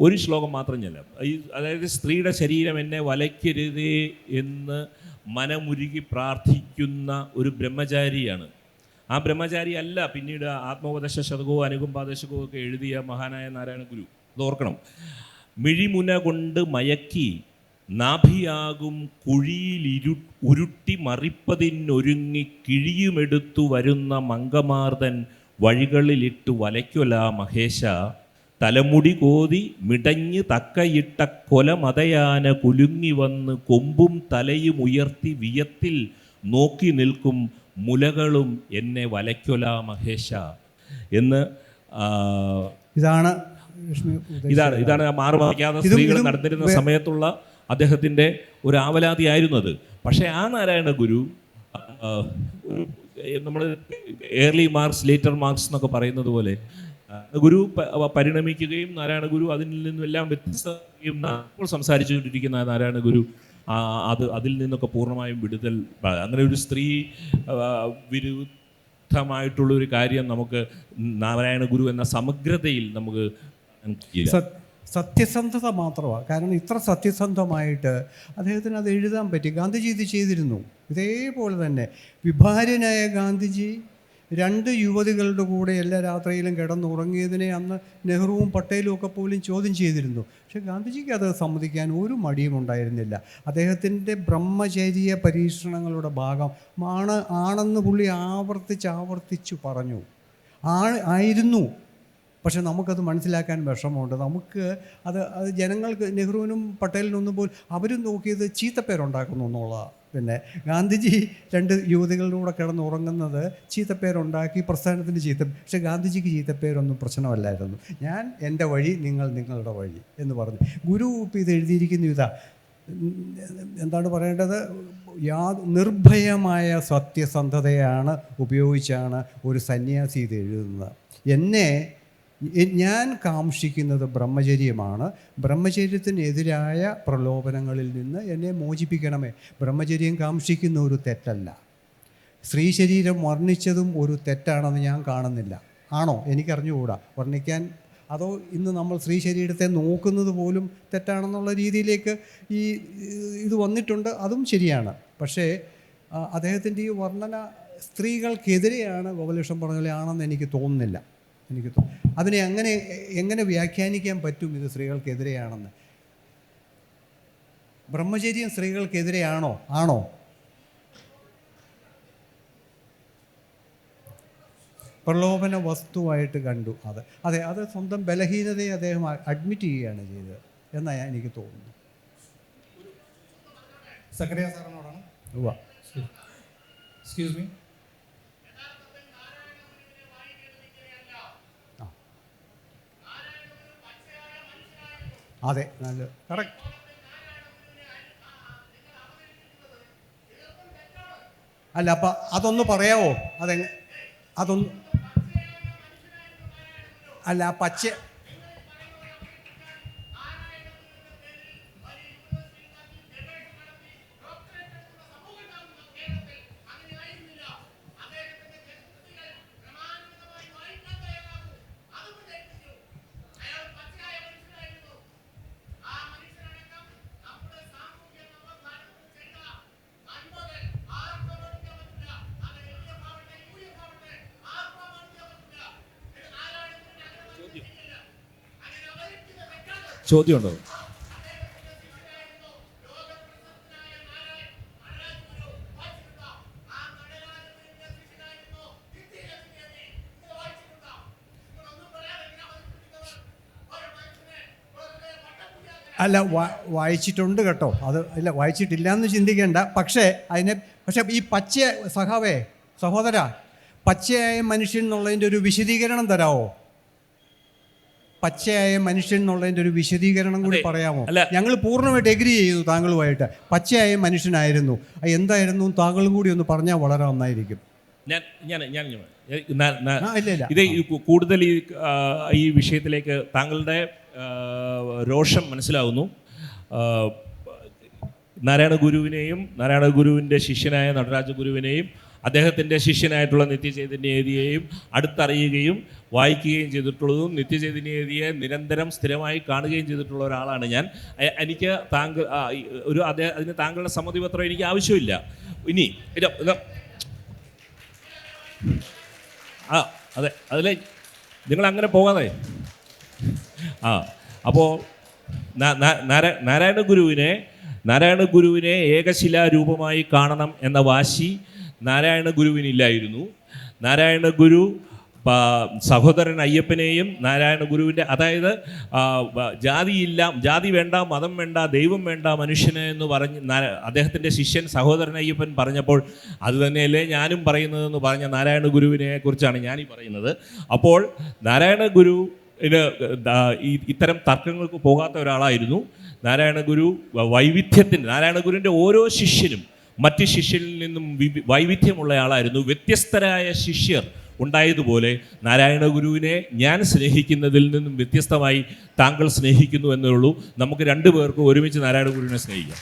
ഒരു ശ്ലോകം മാത്രമല്ല. അതായത് സ്ത്രീയുടെ ശരീരം എന്നെ വലയ്ക്കരുതേ എന്ന് മനമുരുകി പ്രാർത്ഥിക്കുന്ന ഒരു ബ്രഹ്മചാരിയാണ്. ആ ബ്രഹ്മചാരി അല്ല പിന്നീട് ആത്മോപദേശ ശതകവും അനുകമ്പാദശകവും ഒക്കെ എഴുതിയ മഹാനായ നാരായണ ഗുരു. അത് ഓർക്കണം. മിഴിമുന കൊണ്ട് മയക്കി നാഭിയാകും കുഴിയിൽ ഉരുട്ടി മറിപ്പതിനൊരുങ്ങി കിഴിയുമെടുത്തു വരുന്ന മങ്കമാർദ്ദൻ വഴികളിലിട്ടു വലയ്ക്കൊല മഹേശ, തലമുടി കോതി മിടഞ്ഞ് തക്കയിട്ട കൊലമതയാന കുലുങ്ങി വന്ന് കൊമ്പും തലയും ഉയർത്തി വിയത്തിൽ നോക്കി നിൽക്കും മുലകളും എന്നെ വലയ്ക്കൊല മഹേശ എന്ന് ഇതാണ് മാറുമാക്കാതെ സ്ത്രീകൾ നടന്നിരുന്ന സമയത്തുള്ള അദ്ദേഹത്തിൻ്റെ ഒരു ആവലാതിയായിരുന്നു അത്. പക്ഷേ ആ നാരായണ ഗുരു നമ്മൾ ഏർലി മാർക്സ് ലേറ്റർ മാർക്സ് എന്നൊക്കെ പറയുന്നത് പോലെ ഗുരു പരിണമിക്കുകയും നാരായണ ഗുരു അതിൽ നിന്നും എല്ലാം വ്യത്യസ്തയും ഇപ്പോൾ സംസാരിച്ചുകൊണ്ടിരിക്കുന്ന നാരായണ ഗുരു അതിൽ നിന്നൊക്കെ പൂർണ്ണമായും വിടുതൽ. അങ്ങനെ ഒരു സ്ത്രീ വിരുദ്ധമായിട്ടുള്ള ഒരു കാര്യം നമുക്ക് നാരായണ ഗുരു എന്ന സമഗ്രതയിൽ നമുക്ക് സത്യസന്ധത മാത്രമാണ്. കാരണം ഇത്ര സത്യസന്ധമായിട്ട് അദ്ദേഹത്തിന് അത് എഴുതാൻ പറ്റി. ഗാന്ധിജി ഇത് ചെയ്തിരുന്നു. ഇതേപോലെ തന്നെ വിഭാര്യനായ ഗാന്ധിജി 2 യുവതികളുടെ കൂടെ എല്ലാ രാത്രിയിലും കിടന്നുറങ്ങിയതിനെ അന്ന് നെഹ്റുവും പട്ടേലും ഒക്കെ പോലും ചോദ്യം ചെയ്തിരുന്നു. പക്ഷെ ഗാന്ധിജിക്ക് അത് സമ്മതിക്കാൻ ഒരു മടിയും ഉണ്ടായിരുന്നില്ല. അദ്ദേഹത്തിൻ്റെ ബ്രഹ്മചര്യ പരീക്ഷണങ്ങളുടെ ആണെന്ന് പുള്ളി ആവർത്തിച്ചു പറഞ്ഞു. ആയിരുന്നു. പക്ഷെ നമുക്കത് മനസ്സിലാക്കാൻ വിഷമമുണ്ട്. നമുക്ക് അത് ജനങ്ങൾക്ക്, നെഹ്റുവിനും പട്ടേലിനൊന്നും പോലും അവരും നോക്കിയത് ചീത്തപ്പേരുണ്ടാക്കുന്നു എന്നുള്ളതാണ്. പിന്നെ ഗാന്ധിജി 2 യുവതികളുടെ കൂടെ കിടന്നുറങ്ങുന്നത് ചീത്തപ്പേരുണ്ടാക്കി, പ്രസ്ഥാനത്തിന് പക്ഷേ ഗാന്ധിജിക്ക് ചീത്തപ്പേരൊന്നും പ്രശ്നമല്ലായിരുന്നു. ഞാൻ എൻ്റെ വഴി, നിങ്ങൾ നിങ്ങളുടെ വഴി എന്ന് പറഞ്ഞു. ഗുരു ഇപ്പം ഇത് എഴുതിയിരിക്കുന്ന എന്താണ് പറയേണ്ടത്, നിർഭയമായ സത്യസന്ധതയാണ് ഉപയോഗിച്ചാണ് ഒരു സന്യാസി ഇത് എഴുതുന്നത്. ഞാൻ കാംക്ഷിക്കുന്നത് ബ്രഹ്മചര്യമാണ്. ബ്രഹ്മചര്യത്തിനെതിരായ പ്രലോഭനങ്ങളിൽ നിന്ന് എന്നെ മോചിപ്പിക്കണമേ. ബ്രഹ്മചര്യം കാംക്ഷിക്കുന്ന ഒരു തെറ്റല്ല. സ്ത്രീ ശരീരം വർണ്ണിച്ചതും ഒരു തെറ്റാണെന്ന് ഞാൻ കാണുന്നില്ല. ആണോ? എനിക്കറിഞ്ഞുകൂടാ. വർണ്ണിക്കാൻ അതോ ഇന്ന് നമ്മൾ സ്ത്രീ ശരീരത്തെ നോക്കുന്നത് പോലും തെറ്റാണെന്നുള്ള രീതിയിലേക്ക് ഇത് വന്നിട്ടുണ്ട്. അതും ശരിയാണ്. പക്ഷേ അദ്ദേഹത്തിൻ്റെ ഈ വർണ്ണന സ്ത്രീകൾക്കെതിരെയാണ് ഗോപാലകൃഷ്ണൻ പറഞ്ഞ ആണെന്ന് എനിക്ക് തോന്നുന്നില്ല. അതിനെ എങ്ങനെ വ്യാഖ്യാനിക്കാൻ പറ്റും ഇത് സ്ത്രീകൾക്കെതിരെയാണെന്ന്? ബ്രഹ്മചര്യം സ്ത്രീകൾക്കെതിരെയാണോ? ആണോ? പ്രലോഭന വസ്തുവായിട്ട് കണ്ടു. അത് സ്വന്തം ബലഹീനതയെ അദ്ദേഹം അഡ്മിറ്റ് ചെയ്യുകയാണ് ചെയ്തത് എന്നാണ് എനിക്ക് തോന്നുന്നു. സക്കറിയ സാറിനോടാണ്. Excuse me. അതെ, നല്ല കറക്റ്റ്. അല്ല, അപ്പം അതൊന്ന് പറയാവോ? അതൊന്ന് അല്ല, പച്ച ചോദ്യമുണ്ടോ? അല്ല, വായിച്ചിട്ടുണ്ട് കേട്ടോ. അത് ഇല്ല, വായിച്ചിട്ടില്ല എന്ന് ചിന്തിക്കേണ്ട. പക്ഷേ ഈ സഹോദര പച്ചയായ മനുഷ്യൻ എന്നുള്ളതിൻ്റെ ഒരു വിശദീകരണം തരാമോ? പച്ചയായ മനുഷ്യൻ എന്നുള്ളതിൻ്റെ ഒരു വിശദീകരണം കൂടി പറയാമോ? ഞങ്ങൾ പൂർണ്ണമായിട്ട് എഗ്രി ചെയ്യുന്നു താങ്കളുമായിട്ട്. പച്ചയായ മനുഷ്യനായിരുന്നു, എന്തായിരുന്നു താങ്കളും കൂടി ഒന്ന് പറഞ്ഞാൽ വളരെ നന്നായിരിക്കും. ഇത് കൂടുതൽ ഈ വിഷയത്തിലേക്ക് താങ്കളുടെ രോഷം മനസ്സിലാവുന്നു. നാരായണ ഗുരുവിൻ്റെ ശിഷ്യനായ നടരാജ ഗുരുവിനെയും അദ്ദേഹത്തിൻ്റെ ശിഷ്യനായിട്ടുള്ള നിത്യചൈതന്യേതിയെയും അടുത്തറിയുകയും വായിക്കുകയും ചെയ്തിട്ടുള്ളതും നിത്യചൈതന്യേതിയെ നിരന്തരം സ്ഥിരമായി കാണുകയും ചെയ്തിട്ടുള്ള ഒരാളാണ് ഞാൻ. എനിക്ക് അതിന് താങ്കളുടെ സമ്മതിപത്രം എനിക്ക് ആവശ്യമില്ല. ഇനി ആ അതെ, അതിലെ നിങ്ങൾ അങ്ങനെ പോകാതെ. ആ അപ്പോൾ നാരായണ ഗുരുവിനെ ഏകശിലാരൂപമായി കാണണം എന്ന വാശി നാരായണ ഗുരുവിനില്ലായിരുന്നു. നാരായണ ഗുരു സഹോദരൻ അയ്യപ്പനെയും നാരായണ ഗുരുവിൻ്റെ, അതായത് ജാതി വേണ്ട, മതം വേണ്ട, ദൈവം വേണ്ട മനുഷ്യന് എന്ന് പറഞ്ഞ് അദ്ദേഹത്തിൻ്റെ ശിഷ്യൻ സഹോദരൻ അയ്യപ്പൻ പറഞ്ഞപ്പോൾ അത് തന്നെയല്ലേ ഞാനും പറയുന്നതെന്ന് പറഞ്ഞ നാരായണ ഗുരുവിനെ കുറിച്ചാണ് ഞാനീ പറയുന്നത്. അപ്പോൾ നാരായണ ഗുരു ഇത്തരം തർക്കങ്ങൾക്ക് പോകാത്ത ഒരാളായിരുന്നു. നാരായണ ഗുരുവിൻ്റെ ഓരോ ശിഷ്യനും മറ്റ് ശിഷ്യരിൽ നിന്നും വൈവിധ്യമുള്ള ആളായിരുന്നു. വ്യത്യസ്തരായ ശിഷ്യർ ഉണ്ടായതുപോലെ നാരായണ ഗുരുവിനെ ഞാൻ സ്നേഹിക്കുന്നതിൽ നിന്നും വ്യത്യസ്തമായി താങ്കൾ സ്നേഹിക്കുന്നു എന്നേ ഉള്ളൂ. നമുക്ക് രണ്ടുപേർക്കും ഒരുമിച്ച് നാരായണ ഗുരുവിനെ സ്നേഹിക്കാം.